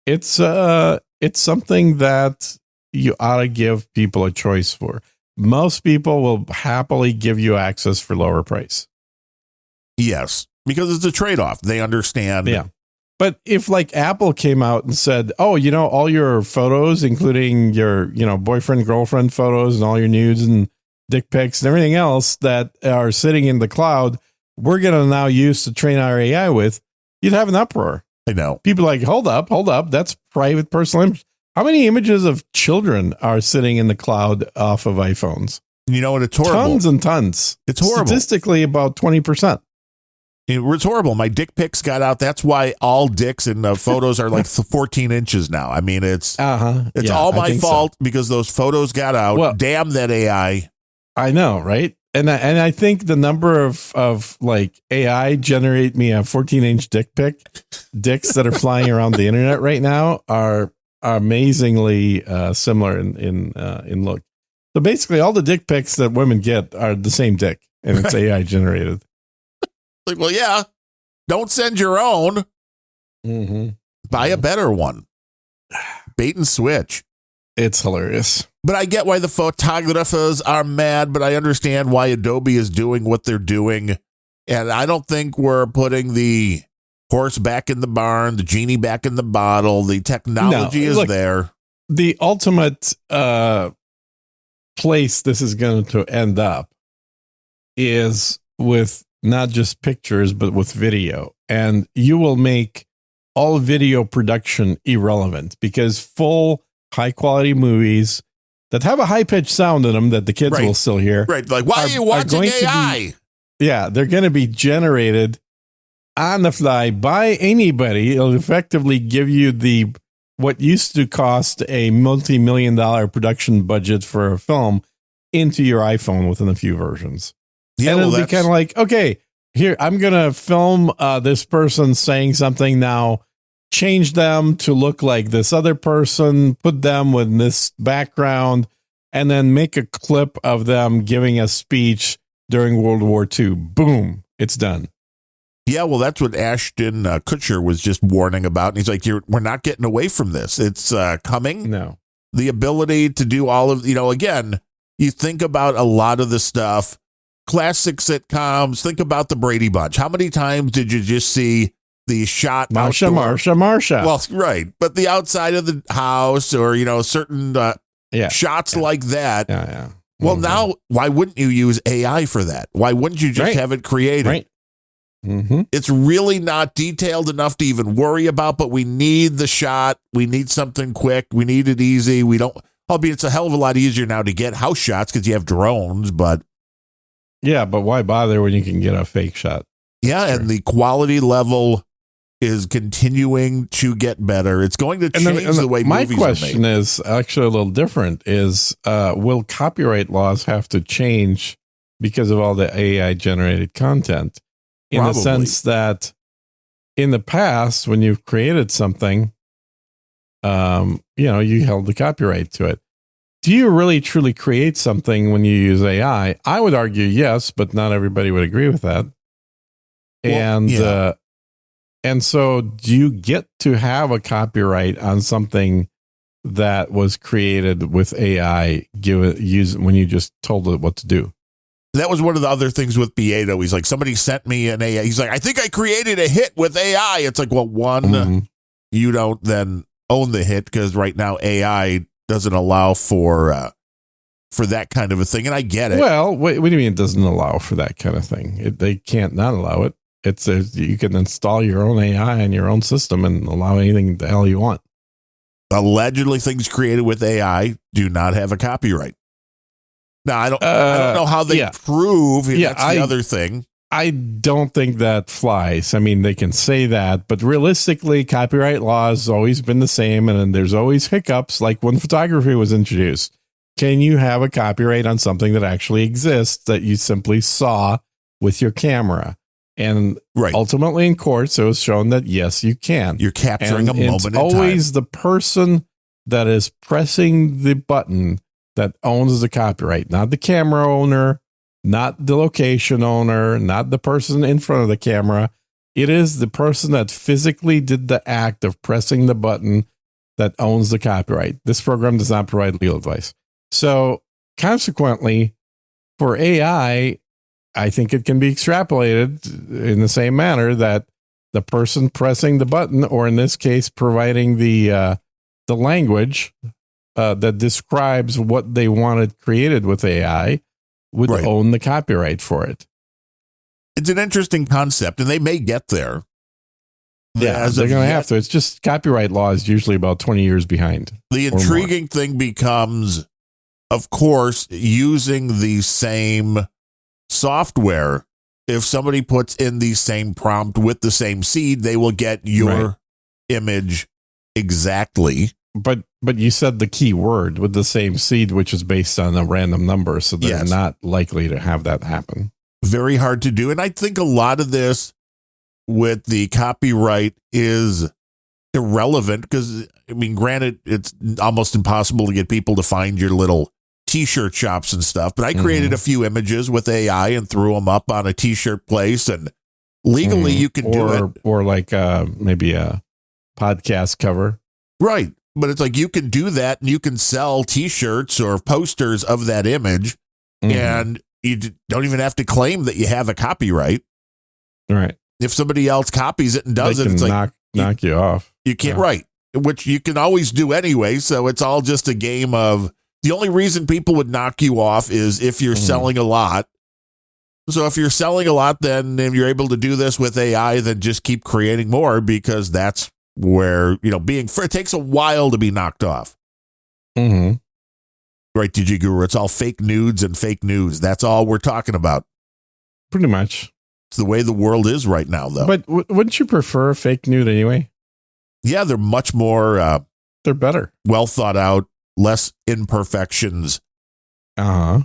It's something that you ought to give people a choice for. Most people will happily give you access for lower price. Yes, because it's a trade-off. They understand. Yeah. But if like Apple came out and said, oh, all your photos, including your, boyfriend, girlfriend photos and all your nudes and dick pics and everything else that are sitting in the cloud, we're going to now use to train our AI with, you'd have an uproar. I know. People are like, hold up. That's private personal image. How many images of children are sitting in the cloud off of iPhones? You know what? It's horrible. Tons and tons. It's horrible. Statistically, about 20%. It's horrible. My dick pics got out. That's why all dicks in the photos are like 14 inches now. I mean, it's all my fault because those photos got out. Well, damn that AI. I know, right? And I think the number of like AI generate me a 14-inch dick pic dicks that are flying around the internet right now are amazingly similar in look. So basically, all the dick pics that women get are the same dick, and it's AI generated. Like, well, yeah, don't send your own. Buy a better one. Bait and switch. It's hilarious. But I get why the photographers are mad, but I understand why Adobe is doing what they're doing. And I don't think we're putting the horse back in the barn, the genie back in the bottle. The technology is there. The ultimate place this is going to end up is with not just pictures, but with video. And you will make all video production irrelevant because full high quality movies that have a high pitched sound in them that the kids will still hear. Right. Like, why are you watching AI? They're going to be generated on the fly by anybody. It'll effectively give you what used to cost a multi-million-dollar production budget for a film into your iPhone within a few versions. Yeah, and it'll be kind of like, okay, here, I'm going to film this person saying something now, change them to look like this other person, put them with this background, and then make a clip of them giving a speech during World War II. Boom, it's done. Yeah, well, that's what Ashton Kutcher was just warning about. And he's like, we're not getting away from this. It's coming. No. The ability to do all of, again, you think about a lot of the stuff, classic sitcoms, think about the Brady Bunch. How many times did you just see the shot? Marsha. Well, right. But the outside of the house or, certain shots like that. Yeah. Well, now, why wouldn't you use AI for that? Why wouldn't you just have it created? Right. Mm-hmm. It's really not detailed enough to even worry about, but we need the shot. We need something quick. We need it easy. Albeit it's a hell of a lot easier now to get house shots because you have drones, but. Yeah, but why bother when you can get a fake shot? Yeah, and the quality level is continuing to get better. It's going to change the way movies are made. My question is actually a little different, will copyright laws have to change because of all the AI-generated content? In the sense that in the past, when you've created something, you held the copyright to it. Do you really truly create something when you use AI? I would argue yes, but not everybody would agree with that. Well, and so do you get to have a copyright on something that was created with AI when you just told it what to do? That was one of the other things with Beato. He's like, somebody sent me an AI. He's like, I think I created a hit with AI. It's like, well, you don't then own the hit because right now AI doesn't allow for that kind of a thing. And I get it. Well, what do you mean it doesn't allow for that kind of thing? They can't not allow it. You can install your own AI on your own system and allow anything the hell you want. Allegedly, things created with AI do not have a copyright. Now, I don't know how they prove. That's the other thing. I don't think that flies. I mean, they can say that, but realistically, copyright law has always been the same, and there's always hiccups, like when photography was introduced. Can you have a copyright on something that actually exists that you simply saw with your camera? And ultimately in courts, it was shown that, yes, you can. You're capturing a moment in time. It's always the person that is pressing the button that owns the copyright, not the camera owner, not the location owner, not the person in front of the camera. It is the person that physically did the act of pressing the button that owns the copyright. This program does not provide legal advice. So consequently, for AI, I think it can be extrapolated in the same manner that the person pressing the button, or in this case, providing the language that describes what they wanted created with AI, would own the copyright for it. It's an interesting concept, and they may get there. Yeah, they're going to have to. It's just copyright law is usually about 20 years behind. The intriguing thing becomes, of course, using the same software. If somebody puts in the same prompt with the same seed, they will get your image exactly. But you said the key word with the same seed, which is based on a random number, so they're not likely to have that happen. Very hard to do. And I think a lot of this with the copyright is irrelevant because, I mean, granted, it's almost impossible to get people to find your little T-shirt shops and stuff, but I created a few images with AI and threw them up on a T-shirt place, and legally you can do it. Or like maybe a podcast cover. Right. But it's like you can do that and you can sell T-shirts or posters of that image, and you don't even have to claim that you have a copyright. Right. If somebody else copies it and does it, it's like knock you off. You can't write, which you can always do anyway. So it's all just a game of, the only reason people would knock you off is if you're selling a lot. So if you're selling a lot, then if you're able to do this with AI, then just keep creating more, because that's where, it takes a while to be knocked off. Mm-hmm. Right, DG Guru? It's all fake nudes and fake news. That's all we're talking about. Pretty much. It's the way the world is right now, though. But wouldn't you prefer a fake nude anyway? Yeah, they're much more... they're better. Well thought out, less imperfections. Uh-huh.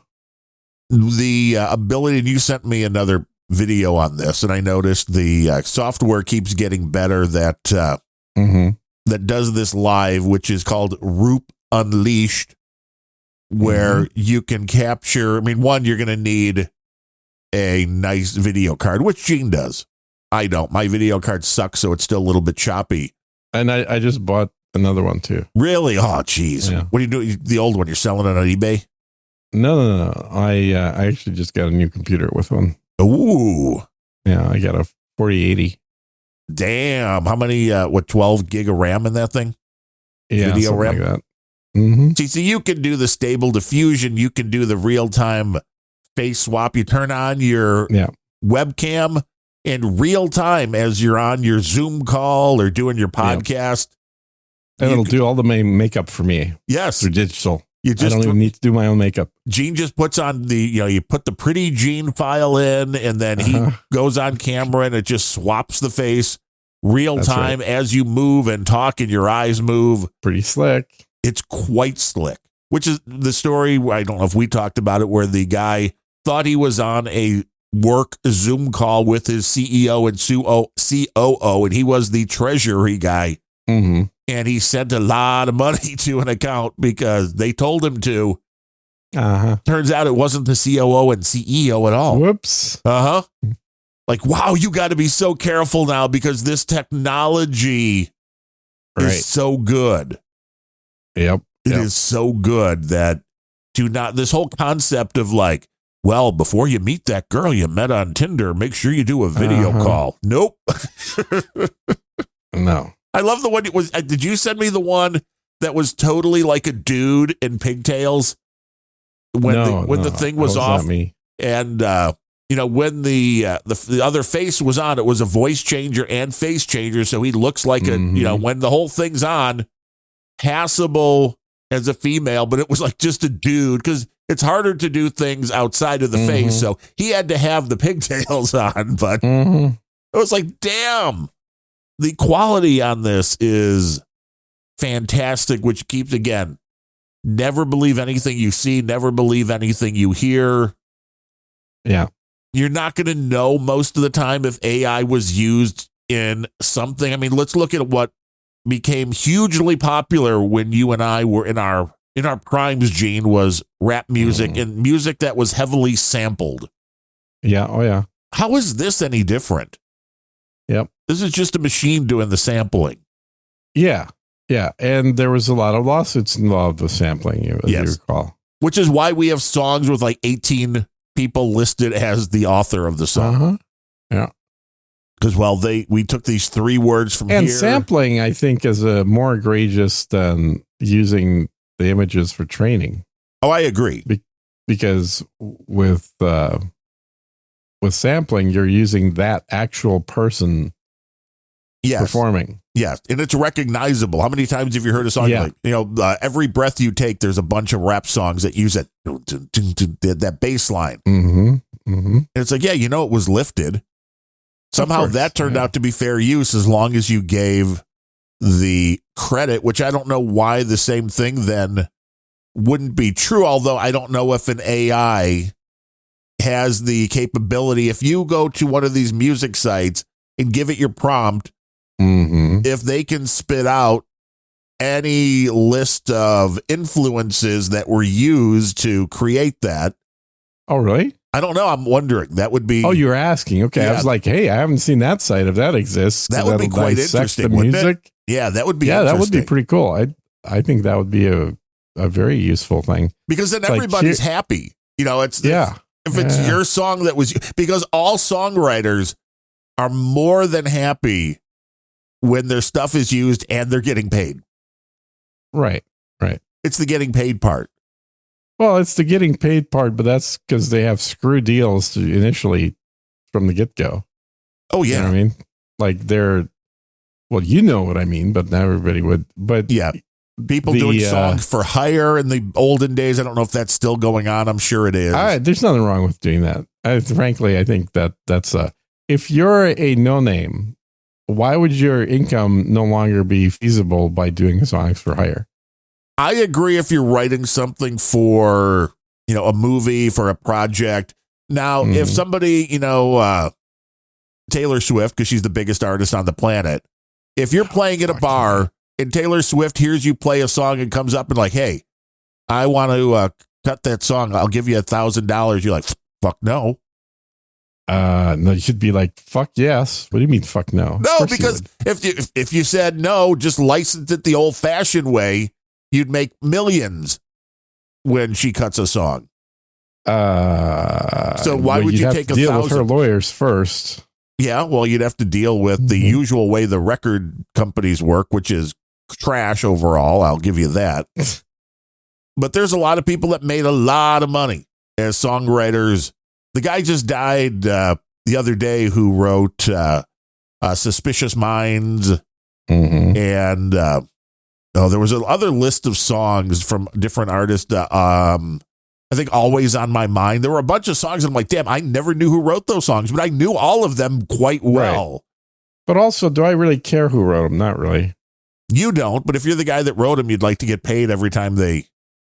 The ability, and you sent me another video on this, and I noticed the software keeps getting better that does this live, which is called Roop Unleashed, where you can capture. I mean, one, you're going to need a nice video card, which Gene does. I don't. My video card sucks, so it's still a little bit choppy. And I just bought another one too. Really? Oh, geez. Yeah. What are you doing? The old one, you're selling it on eBay? No. I actually just got a new computer with one. Ooh. Yeah, I got a 4080. Damn. How many, 12 gig of RAM in that thing? Yeah, Video RAM? like that. Mm-hmm. See, so you can do the stable diffusion. You can do the real-time face swap. You turn on your webcam in real time as you're on your Zoom call or doing your podcast. And it'll do all the makeup for me. Yes. Through digital. I don't even need to do my own makeup. Gene just puts on you put the pretty Gene file in, and then he goes on camera and it just swaps the face real time as you move and talk and your eyes move. Pretty slick. It's quite slick, which is the story. I don't know if we talked about it, where the guy thought he was on a work Zoom call with his CEO and COO, and he was the treasury guy. Mm-hmm. And he sent a lot of money to an account because they told him to. Turns out it wasn't the COO and CEO at all. Whoops. Like, wow, you got to be so careful now because this technology is so good. Yep. It is so good that this whole concept of like, well, before you meet that girl you met on Tinder, make sure you do a video call. Nope. No. I love the one. Did you send me the one that was totally like a dude in pigtails when the thing was off? Me. And when the other face was on, it was a voice changer and face changer, so he looks like when the whole thing's on, passable as a female, but it was like just a dude because it's harder to do things outside of the face, so he had to have the pigtails on. But it was like, damn. The quality on this is fantastic, which keeps, again, never believe anything you see, never believe anything you hear. Yeah. You're not going to know most of the time if AI was used in something. I mean, let's look at what became hugely popular when you and I were in our primes, Gene, was rap music and music that was heavily sampled. Yeah. Oh, yeah. How is this any different? Yep. This is just a machine doing the sampling. Yeah. Yeah. And there was a lot of lawsuits involved with sampling, as you recall. Which is why we have songs with like 18 people listed as the author of the song. Yeah. Because, we took these 3 words from here. And sampling, I think, is more egregious than using the images for training. Oh, I agree. Because with sampling, you're using that actual person performing. Yes, and it's recognizable. How many times have you heard a song like, Every Breath You Take, there's a bunch of rap songs that use that bass line. And it's like, it was lifted. Somehow that turned out to be fair use as long as you gave the credit, which I don't know why the same thing then wouldn't be true, although I don't know if an AI has the capability. If you go to one of these music sites and give it your prompt, if they can spit out any list of influences that were used to create that. Oh, really? I don't know. I'm wondering. That would be. Oh, you're asking. Okay. Yeah. I was like, hey, I haven't seen that site. If that exists, that would be quite interesting. The music. Yeah, that would be that would be pretty cool. I think that would be a very useful thing. Because then everybody's happy. If it's your song that was, because all songwriters are more than happy when their stuff is used and they're getting paid. Right. It's the getting paid part. Well, it's the getting paid part, but that's because they have screw deals initially from the get-go. Oh, yeah. You know what I mean? Like you know what I mean, but not everybody would. But yeah, people doing songs for hire in the olden days. I don't know if that's still going on. I'm sure it is. There's nothing wrong with doing that. Frankly, I think that's if you're a no-name, why would your income no longer be feasible by doing songs for hire? I agree if you're writing something for, a movie, for a project. Now, if somebody, Taylor Swift, because she's the biggest artist on the planet, if you're playing at a bar and Taylor Swift hears you play a song and comes up and like, hey, I want to cut that song. I'll give you $1,000. You're like, fuck no. No, you should be like, fuck yes. What do you mean, fuck no? No, because if you said no, just license it the old fashioned way, you'd make millions when she cuts a song. So why would you take deal with her lawyers first? Yeah, well, you'd have to deal with the usual way the record companies work, which is trash overall. I'll give you that. But there's a lot of people that made a lot of money as songwriters. The guy just died the other day who wrote Suspicious Minds. And there was another list of songs from different artists. I think Always on My Mind. There were a bunch of songs, and I'm like, damn, I never knew who wrote those songs, but I knew all of them quite well. Right. But also, do I really care who wrote them? Not really. You don't, but if you're the guy that wrote them, you'd like to get paid every time they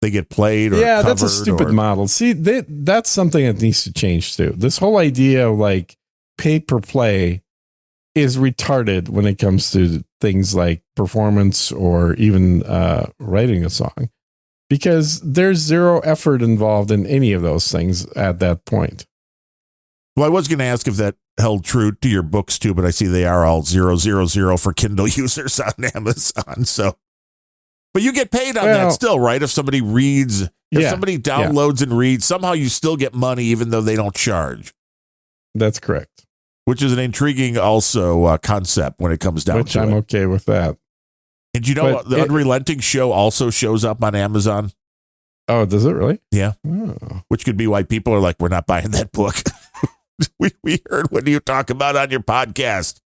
get played or yeah, that's a stupid model. See, that's something that needs to change too. This whole idea of like pay per play is retarded when it comes to things like performance or even writing a song, because there's zero effort involved in any of those things at that point. Well, I was going to ask if that held true to your books too, but I see they are all 000 for Kindle users on Amazon. So, but you get paid on that still, right? If somebody reads, if somebody downloads and reads, somehow you still get money even though they don't charge. That's correct. Which is an intriguing also concept when it comes down to it. Which I'm okay with that. And you know the Unrelenting show also shows up on Amazon? Oh, does it really? Yeah. Oh. Which could be why people are like, we're not buying that book. we heard what you talk about on your podcast.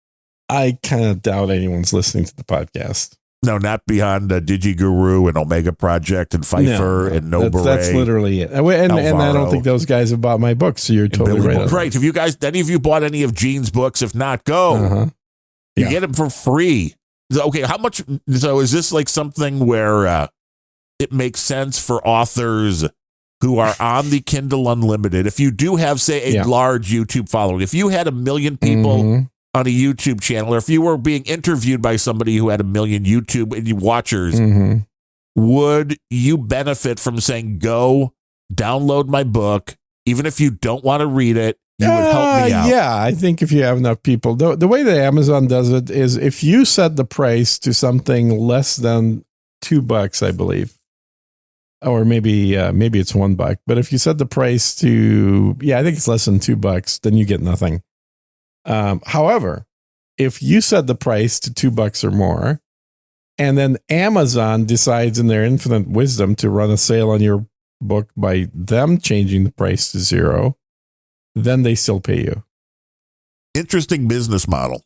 I kind of doubt anyone's listening to the podcast. No, not beyond DigiGuru and Omega Project and Pfeiffer and No Beret. That's literally it. And I don't think those guys have bought my books, so you're totally right. Right. Have you guys, any of you bought any of Gene's books? If not, go. You get them for free. Okay, how much? So is this like something where it makes sense for authors who are on the Kindle Unlimited? If you do have, say, a large YouTube following, if you had 1 million people on a YouTube channel, or if you were being interviewed by somebody who had 1 million YouTube watchers, would you benefit from saying, go download my book, even if you don't want to read it? You would help me out. Yeah, I think if you have enough people, the way that Amazon does it is if you set the price to something less than $2, I believe, or maybe it's $1, but if you set the price to, I think it's less than $2, then you get nothing. However, if you set the price to $2 or more, and then Amazon decides in their infinite wisdom to run a sale on your book by them changing the price to $0, then they still pay you. Interesting business model.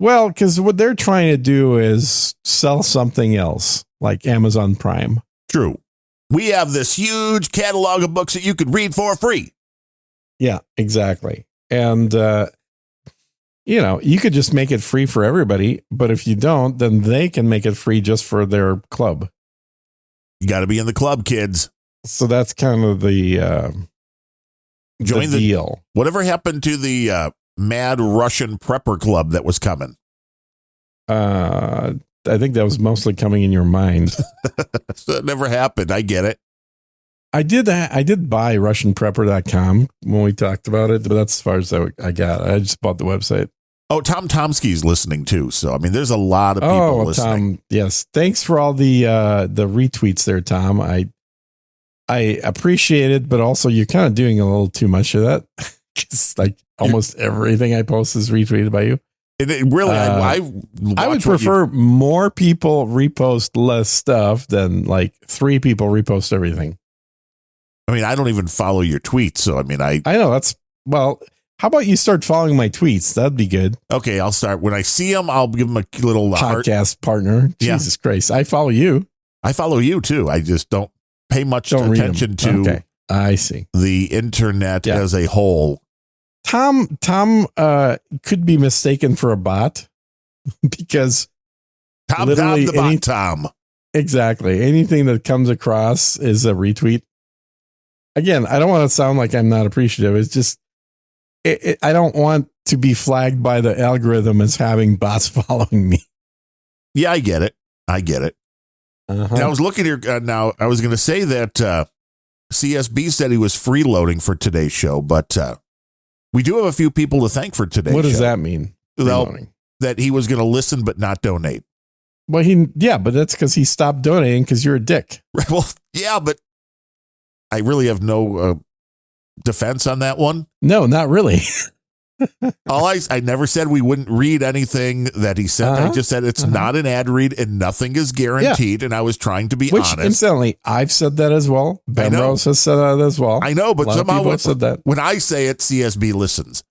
Well, because what they're trying to do is sell something else, like Amazon Prime. True. We have this huge catalog of books that you could read for free. Yeah, exactly. And, you could just make it free for everybody, but if you don't, then they can make it free just for their club. You got to be in the club, kids. So that's kind of the join the deal. Whatever happened to the mad Russian prepper club that was coming? I think that was mostly coming in your mind. So it never happened. I get it. I did buy RussianPrepper.com when we talked about it, but that's as far as I got. I just bought the website. Oh, Tom Tomsky's listening too. So I mean, there's a lot of people listening. Tom, yes. Thanks for all the retweets there, Tom. I appreciate it, but also you're kind of doing a little too much of that. It's like almost everything I post is retweeted by you. I would prefer more people repost less stuff than like 3 people repost everything. I mean, I don't even follow your tweets, so I mean, I know how about you start following my tweets? That'd be good. Okay, I'll start. When I see them, I'll give them a little podcast partner. Jesus Christ. I follow you. I follow you too. I just don't pay much attention to I see. The internet as a whole. Tom could be mistaken for a bot because Tom the bot Tom. Exactly. Anything that comes across is a retweet. Again, I don't want to sound like I'm not appreciative. It's just I don't want to be flagged by the algorithm as having bots following me. Yeah, I get it. And I was looking here now. I was going to say that CSB said he was freeloading for today's show, but we do have a few people to thank for today's show. What does that mean? Well, that he was going to listen but not donate. Well, but that's because he stopped donating because you're a dick. Well, yeah, but I really have no defense on that one. No, not really. I never said we wouldn't read anything that he said. I just said it's not an ad read and nothing is guaranteed. And I was trying to be honest. Incidentally, I've said that as well. Ben Rose has said that as well. I know, but somehow said that. When I say it, CSB listens.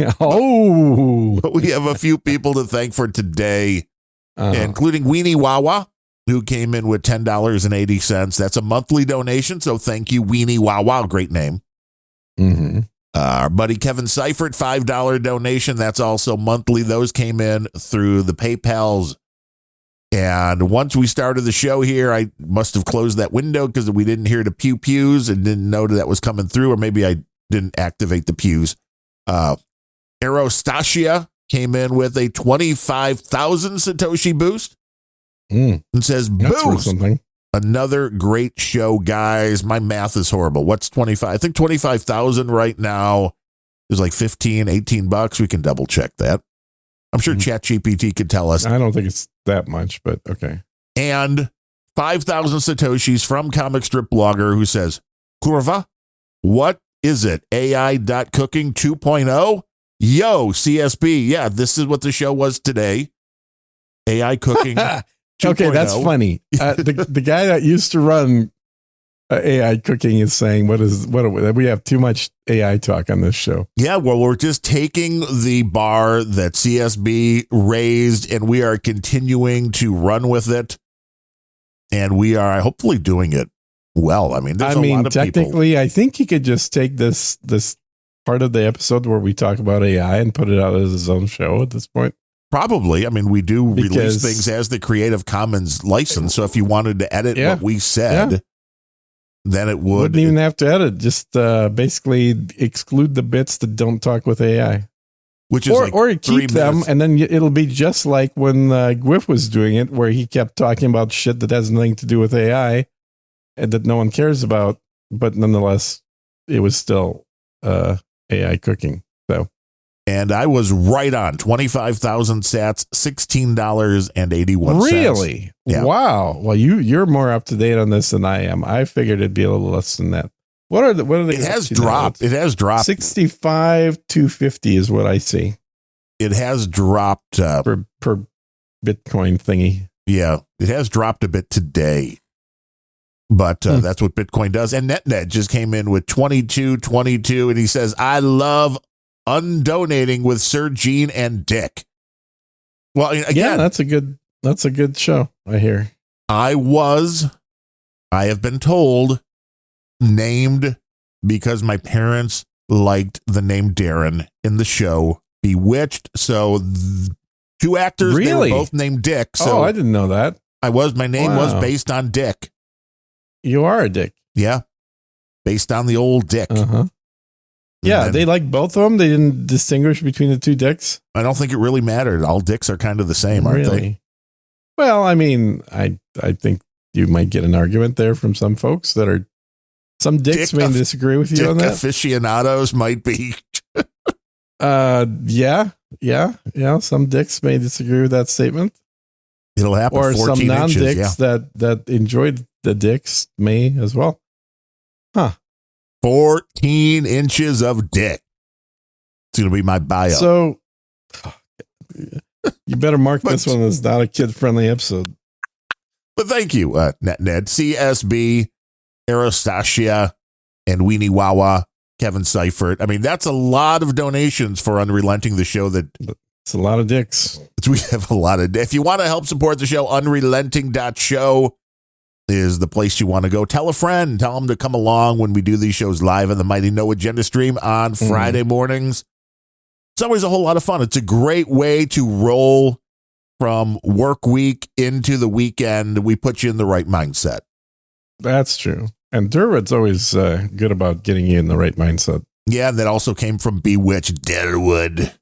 But we have a few people to thank for today, including Weenie Wawa, who came in with $10.80. That's a monthly donation. So thank you, Weenie Wawa. Great name. Mm-hmm. Our buddy Kevin Seifert, $5 donation. That's also monthly. Those came in through the PayPals. And once we started the show here, I must have closed that window because we didn't hear the pew pews and didn't know that was coming through, or maybe I didn't activate the pews. Aerostasia came in with a 25,000 Satoshi boost and says, boost. Another great show, guys. My math is horrible. What's 25? I think 25,000 right now is like 15, 18 bucks. We can double check that. I'm sure ChatGPT could tell us. I don't think it's that much, but okay. And 5,000 Satoshis from Comic Strip Blogger who says, Kurva, what is it? AI.cooking 2.0? Yo, CSB. Yeah, this is what the show was today. AI cooking. Okay, that's funny. The guy that used to run AI cooking is saying, what we have too much AI talk on this show. Yeah, well, we're just taking the bar that CSB raised and we are continuing to run with it. And we are hopefully doing it well. I mean, there's a lot of technically, people. I think he could just take this part of the episode where we talk about AI and put it out as his own show at this point. Probably. I mean, we do release things as the Creative Commons license. So if you wanted to edit what we said, then it would. Wouldn't even have to edit. Just basically exclude the bits that don't talk with AI. Which is or keep them, and then it'll be just like when Gwiff was doing it, where he kept talking about shit that has nothing to do with AI and that no one cares about. But nonetheless, it was still AI cooking. So. And I was right on 25,000 sats, $16.81. Really? Yeah. Wow. Well, you're more up to date on this than I am. I figured it'd be a little less than that. What are they? It has dropped. It has dropped. 65,250 is what I see. It has dropped per Bitcoin thingy. Yeah, it has dropped a bit today. But that's what Bitcoin does. And NetNet just came in with 2222, and he says, I love undonating with Sir Gene and Dick. Well, again, that's a good show, I hear. I have been told, named because my parents liked the name Darren in the show Bewitched. So two actors, they were both named Dick. So I didn't know that. My name was based on Dick. You are a dick. Yeah. Based on the old Dick. Uh-huh. Yeah, they like both of them. They didn't distinguish between the two dicks. I don't think it really mattered. All dicks are kind of the same, aren't they? Well, I mean, I think you might get an argument there from some folks that are some dicks may disagree with you on that. Aficionados might be. Yeah. Some dicks may disagree with that statement. It'll happen. Or some non-dicks that enjoyed the dicks may as well. Huh. 14 inches of dick. It's going to be my bio. So you better mark this one as not a kid-friendly episode. But thank you, Ned, CSB, Aerostasia, and Weenie Wawa, Kevin Seifert. I mean, that's a lot of donations for Unrelenting, the show that... It's a lot of dicks. We have a lot of... If you want to help support the show, unrelenting.show is the place you want to go. Tell a friend. Tell them to come along when we do these shows live on the Mighty No Agenda stream on Friday mornings. It's always a whole lot of fun. It's a great way to roll from work week into the weekend. We put you in the right mindset. That's true. And Derwood's always good about getting you in the right mindset. Yeah, and that also came from Bewitched Derwood.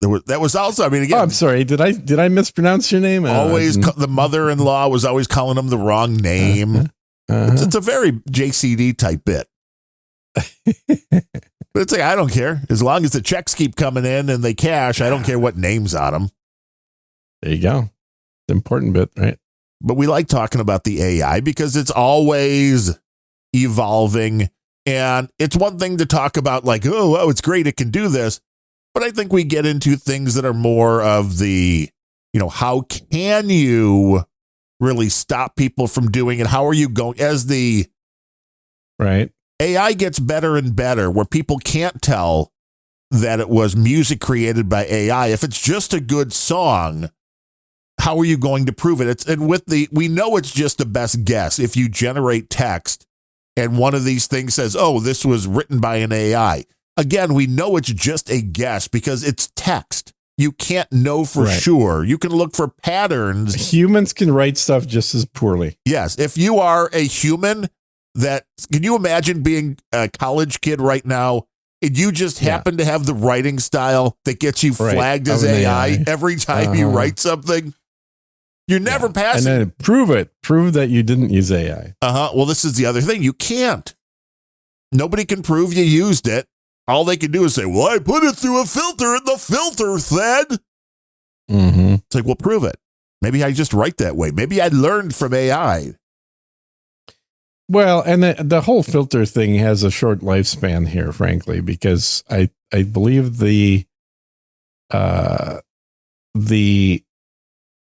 That was also, I mean, Oh, again, I'm sorry. Did I mispronounce your name? the mother-in-law was always calling him the wrong name. It's a very JCD type bit. But it's like, I don't care. As long as the checks keep coming in and they cash, I don't care what name's on them. There you go. It's an important bit, right? But we like talking about the AI because it's always evolving. And it's one thing to talk about like, oh, it's great, it can do this. But I think we get into things that are more of the, how can you really stop people from doing it? How are you going as the right AI gets better and better where people can't tell that it was music created by AI. If it's just a good song, how are you going to prove it? We know it's just a best guess. If you generate text and one of these things says, oh, this was written by an AI. Again, we know it's just a guess because it's text. You can't know for sure. You can look for patterns. Humans can write stuff just as poorly. Yes. If you are a human can you imagine being a college kid right now and you just happen to have the writing style that gets you flagged as AI every time you write something? You're never passing. And then prove that you didn't use AI. Well, this is the other thing. You can't. Nobody can prove you used it. All they can do is say, well, I put it through a filter and the filter said. It's like, well, prove it. Maybe I just write that way. Maybe I learned from AI. Well, and the whole filter thing has a short lifespan here, frankly, because I believe the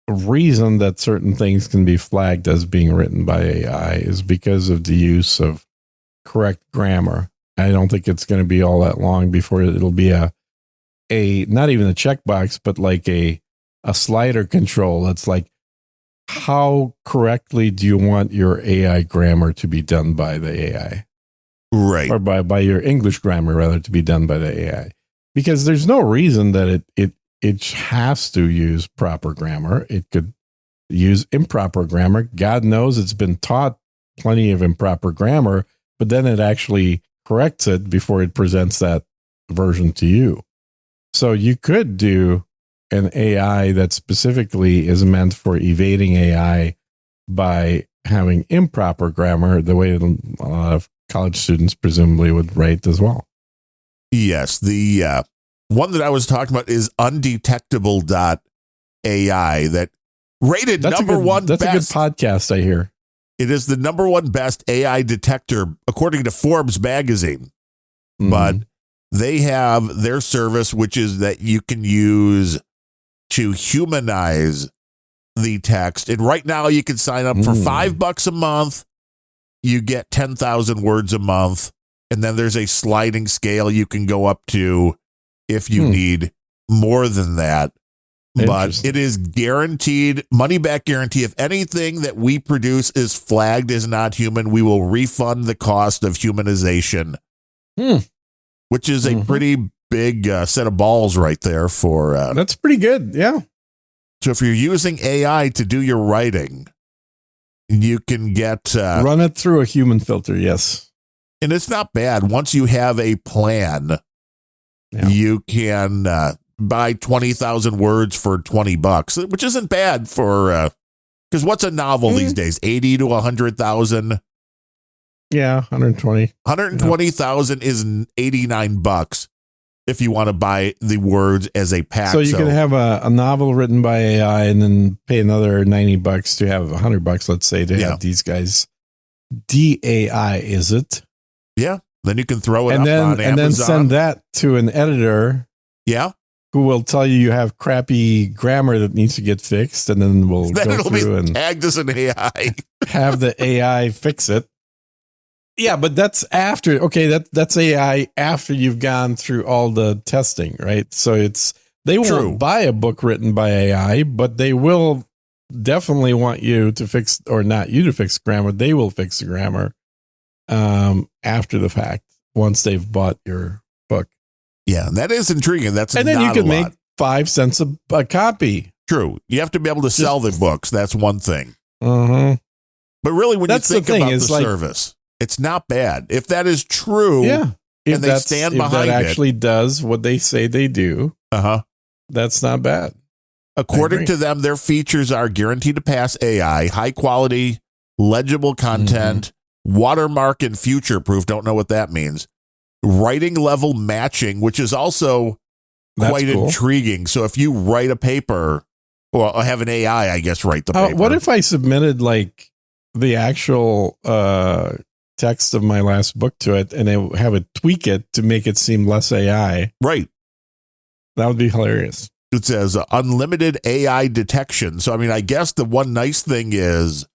reason that certain things can be flagged as being written by AI is because of the use of correct grammar. I don't think it's going to be all that long before it'll be a not even a checkbox, but like a slider control. That's like, how correctly do you want your AI grammar to be done by the AI? Right. Or by your English grammar, rather, to be done by the AI. Because there's no reason that it has to use proper grammar. It could use improper grammar. God knows it's been taught plenty of improper grammar, but then it actually corrects it before it presents that version to you. So you could do an AI that specifically is meant for evading AI by having improper grammar, the way a lot of college students presumably would write as well. Yes. The one that I was talking about is undetectable.ai that rated number one best. That's a good podcast, I hear. It is the number one best AI detector, according to Forbes magazine. But they have their service, which is that you can use to humanize the text. And right now you can sign up for $5 a month. You get 10,000 words a month. And then there's a sliding scale you can go up to if you need more than that. But it is guaranteed, money back guarantee. If anything that we produce is flagged as not human, we will refund the cost of humanization, which is a pretty big set of balls right there for. That's pretty good. Yeah. So if you're using AI to do your writing, you can get. Run it through a human filter. Yes. And it's not bad. Once you have a plan, you can buy 20,000 words for $20, which isn't bad for, because what's a novel these days? 80 to 100,000. Yeah. 120,000 is $89 if you want to buy the words as a pack. So you can have a novel written by AI and then pay another $90 to have $100, let's say, to have these guys DAI, is it? Yeah. Then you can throw it and up then, on Amazon. And then send that to an editor. Yeah. Who will tell you have crappy grammar that needs to get fixed, and then we'll go through and tagged as an AI. Have the AI fix it. Yeah, but that's after. Okay, that's AI after you've gone through all the testing, right? So they won't buy a book written by AI, but they will definitely want you to fix, or not you to fix grammar. They will fix the grammar after the fact once they've bought your book. Yeah, that is intriguing. And then you can make 5 cents a copy. True. You have to be able to sell the books. That's one thing. Uh-huh. But really, when you think about the service, it's not bad. If that is true, and they stand behind it. If that actually does what they say they do, That's not bad. According to them, their features are guaranteed to pass AI, high quality, legible content, watermark and future proof. Don't know what that means. Writing level matching, which is also quite intriguing. So if you write a paper, or have an AI, I guess, write the paper. What if I submitted like the actual text of my last book to it and they have it tweak it to make it seem less AI? Right. That would be hilarious. It says unlimited AI detection. So, I mean, I guess the one nice thing is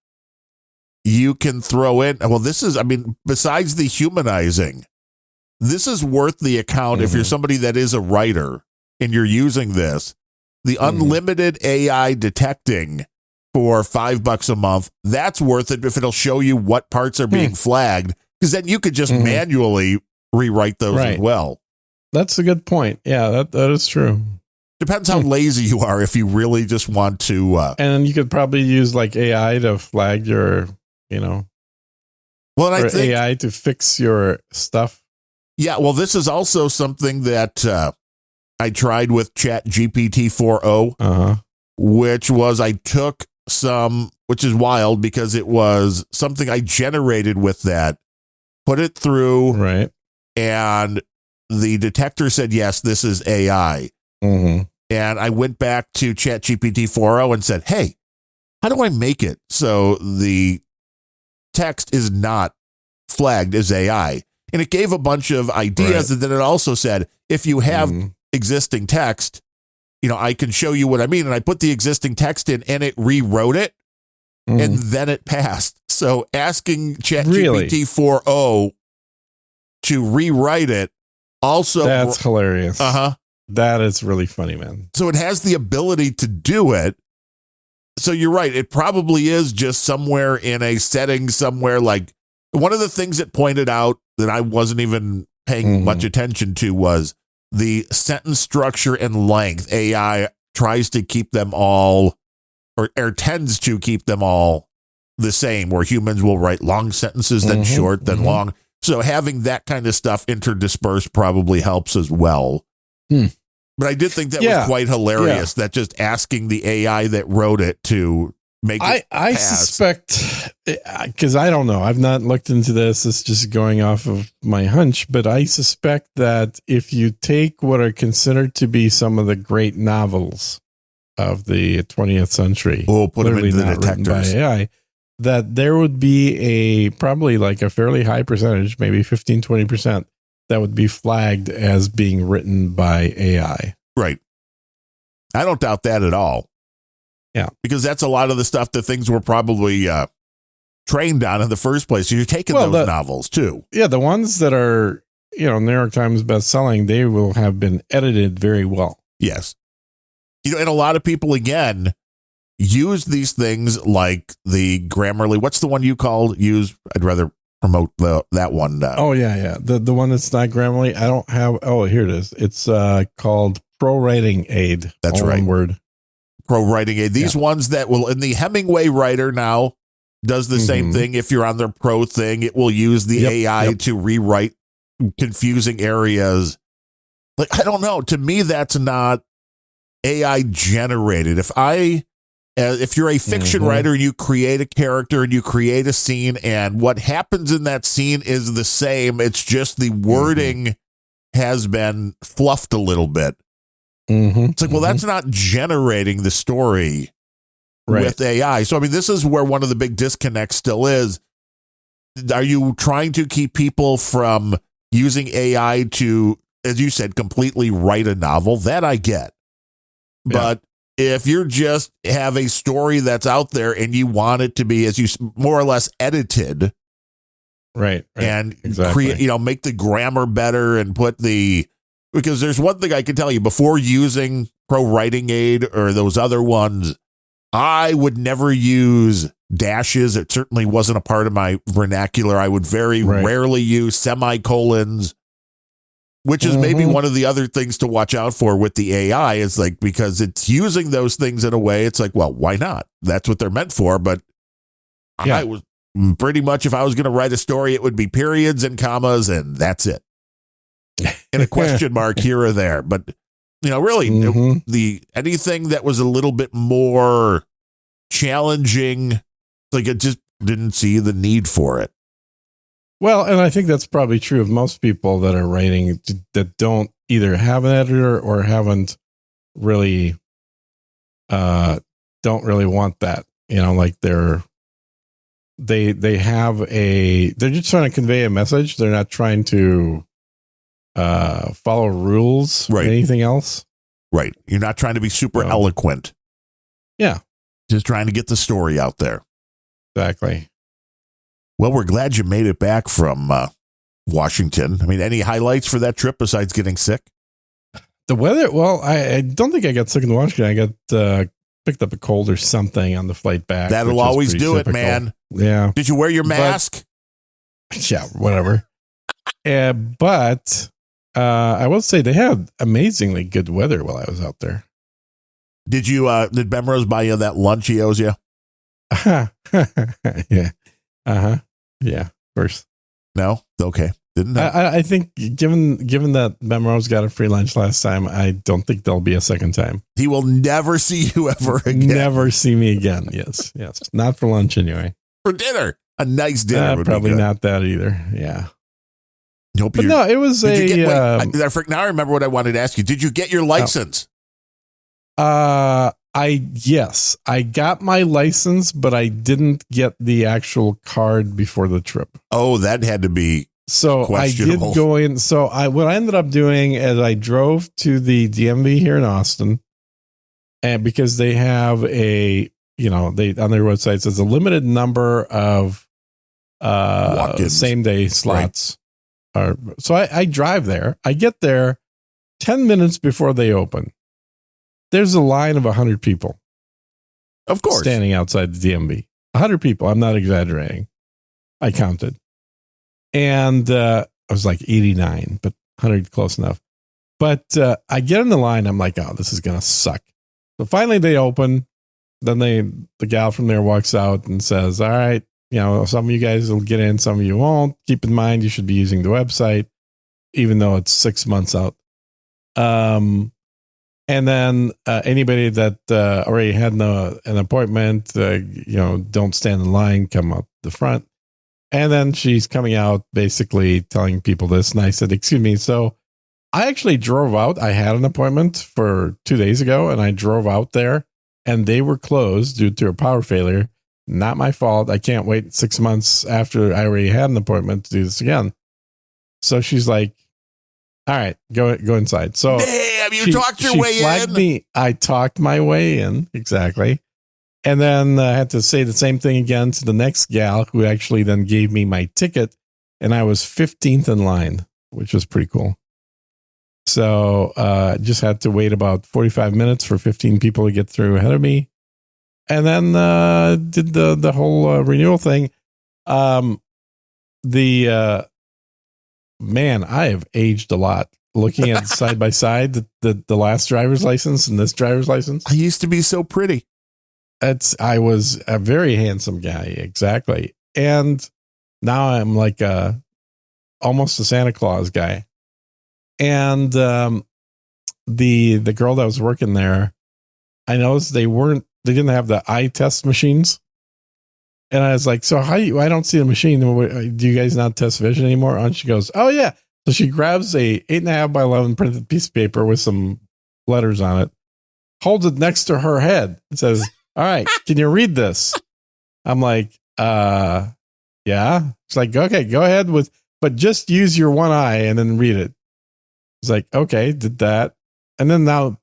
you can throw in, well, this is, I mean, besides the humanizing, this is worth the account if you're somebody that is a writer and you're using this. The unlimited AI detecting for $5 a month, that's worth it if it'll show you what parts are being flagged, because then you could just manually rewrite those as well. That's a good point. Yeah, that is true. Depends how lazy you are if you really just want to. And then you could probably use like AI to flag your, well, I think AI to fix your stuff. Yeah, well, this is also something that I tried with ChatGPT 4.0, which was I took some, which is wild because it was something I generated with that, put it through, right, and the detector said, yes, this is AI. And I went back to ChatGPT 4.0 and said, hey, how do I make it so the text is not flagged as AI? And it gave a bunch of ideas, and then it also said, if you have existing text, I can show you what I mean. And I put the existing text in and it rewrote it and then it passed. So asking ChatGPT 4.0 to rewrite it also. That's hilarious. That is really funny, man. So it has the ability to do it. So you're right. It probably is just somewhere in a setting somewhere. Like one of the things it pointed out that I wasn't even paying much attention to was the sentence structure and length. AI tries to keep them all or tends to keep them all the same, where humans will write long sentences, then short, then long. So having that kind of stuff interdispersed probably helps as well. But I did think that was quite hilarious, that just asking the AI that wrote it to make it I suspect, because I don't know, I've not looked into this, it's just going off of my hunch, but I suspect that if you take what are considered to be some of the great novels of the 20th century, put them into the detectors by AI, that there would be probably like a fairly high percentage, maybe 15-20%, that would be flagged as being written by AI. Right. I don't doubt that at all. Yeah. Because that's a lot of the stuff that things were probably trained on in the first place. You're taking those novels too. Yeah. The ones that are, New York Times best-selling, they will have been edited very well. Yes. And a lot of people, again, use these things like the Grammarly. What's the one you called? I'd rather promote that one. Yeah. The one that's not Grammarly. I don't have. Oh, here it is. It's called Pro Writing Aid. That's right. One word. Pro Writing Aid. These ones that will, in the Hemingway writer now does the same thing. If you're on their pro thing, it will use the AI to rewrite confusing areas. Like, I don't know. To me, that's not AI generated. If you're a fiction writer and you create a character and you create a scene and what happens in that scene is the same, it's just the wording has been fluffed a little bit. It's like, well, that's not generating the story with AI. So, I mean, this is where one of the big disconnects still is. Are you trying to keep people from using AI to, as you said, completely write a novel? That I get. But if you're just have a story that's out there and you want it to be, as you more or less edited, right. And create, make the grammar better and because there's one thing I can tell you, before using Pro Writing Aid or those other ones, I would never use dashes. It certainly wasn't a part of my vernacular. I would very rarely use semicolons, which is maybe one of the other things to watch out for with the AI, is like, because it's using those things in a way, it's like, well, why not? That's what they're meant for. But I was pretty much, if I was going to write a story, it would be periods and commas, and that's it. And a question mark here or there. But Really, Mhm. anything that was a little bit more challenging, like it just didn't see the need for it. Well, and I think that's probably true of most people that are writing that don't either have an editor or haven't really, don't really want that. Like they have they're just trying to convey a message. They're not trying to follow rules or anything else. Right. You're not trying to be super eloquent. Yeah. Just trying to get the story out there. Exactly. Well, we're glad you made it back from Washington. I mean, any highlights for that trip besides getting sick? The weather, well, I don't think I got sick in Washington. I got picked up a cold or something on the flight back. That'll always do typical. It, man. Yeah. Did you wear your mask? Yeah, whatever. But I will say they had amazingly good weather while I was out there. Did Bemrose buy you that lunch he owes you? Yeah. Yeah, of course. No? Okay. Didn't know. I think given that Bemrose got a free lunch last time, I don't think there'll be a second time. He will never see you ever again. Never see me again. Yes. Not for lunch anyway. For dinner. A nice dinner would probably be good. Not that either. Yeah. But no, it was now I remember what I wanted to ask you. Did you get your license? Yes, I got my license, but I didn't get the actual card before the trip. Oh, that had to be so I did go in. So what I ended up doing is I drove to the DMV here in Austin, and because they have they on their website says a limited number of same day slots. Right. So I drive there. I get there 10 minutes before they open. There's a line of 100 people. Of course. Standing outside the DMV. 100 people. I'm not exaggerating. I counted. And I was like 89, but 100 close enough. But I get in the line. I'm like, oh, this is going to suck. So finally they open. Then the gal from there walks out and says, all right, some of you guys will get in, some of you won't. Keep in mind, you should be using the website, even though it's 6 months out. And then anybody that already had an appointment, don't stand in line, come up the front. And then she's coming out basically telling people this. And I said, excuse me. So I actually drove out. I had an appointment for 2 days ago, and I drove out there, and they were closed due to a power failure. Not my fault. I can't wait 6 months after I already had an appointment to do this again. So she's like, all right, go inside. So damn, you talked your way in. Me. I talked my way in. Exactly. And then I had to say the same thing again to the next gal who actually then gave me my ticket. And I was 15th in line, which was pretty cool. So just had to wait about 45 minutes for 15 people to get through ahead of me. And then did the whole renewal thing. Man, I have aged a lot. Looking at side by side, the last driver's license and this driver's license. I used to be so pretty. I was a very handsome guy, exactly. And now I'm like almost a Santa Claus guy. And the girl that was working there, I noticed they didn't have the eye test machines. And I was like, so I don't see the machine. Do you guys not test vision anymore? And she goes, oh yeah. So she grabs a 8.5 by 11 printed piece of paper with some letters on it, holds it next to her head and says, all right, can you read this? I'm like, yeah. She's like, okay, go ahead but just use your one eye and then read it. It's like, okay, did that. And then now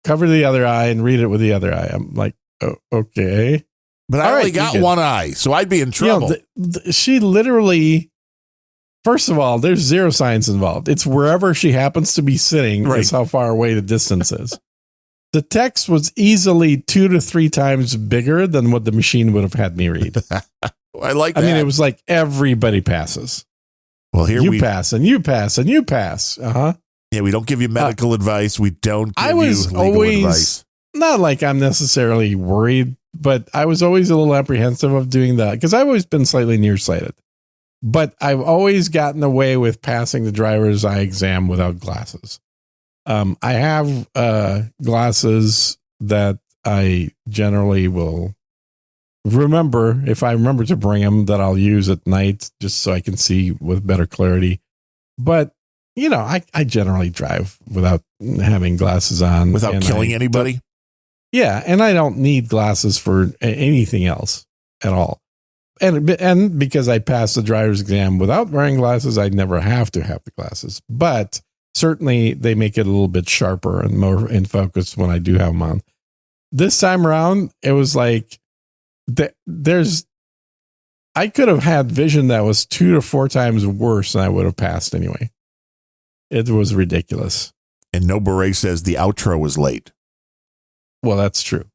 cover the other eye and read it with the other eye. I'm like, oh, okay. But I only got one eye, so I'd be in trouble. She literally, first of all, there's zero science involved. It's wherever she happens to be sitting is how far away the distance is. The text was easily 2 to 3 times bigger than what the machine would have had me read. I like that. I mean, it was like everybody passes. Well, here you pass and you pass and you pass. Uh-huh. Yeah, we don't give you medical advice. We don't give you legal advice. Not like I'm necessarily worried, but I was always a little apprehensive of doing that because I've always been slightly nearsighted. But I've always gotten away with passing the driver's eye exam without glasses. I have glasses that I generally will remember, if I remember to bring them, that I'll use at night just so I can see with better clarity. But, you know, I generally drive without having glasses on. Without killing anybody? Yeah, and I don't need glasses for anything else at all. And because I passed the driver's exam without wearing glasses, I never have to have the glasses. But certainly they make it a little bit sharper and more in focus when I do have them on. This time around, it was like I could have had vision that was 2 to 4 times worse than I would have passed anyway. It was ridiculous. And No Beret says the outro was late. Well, that's true.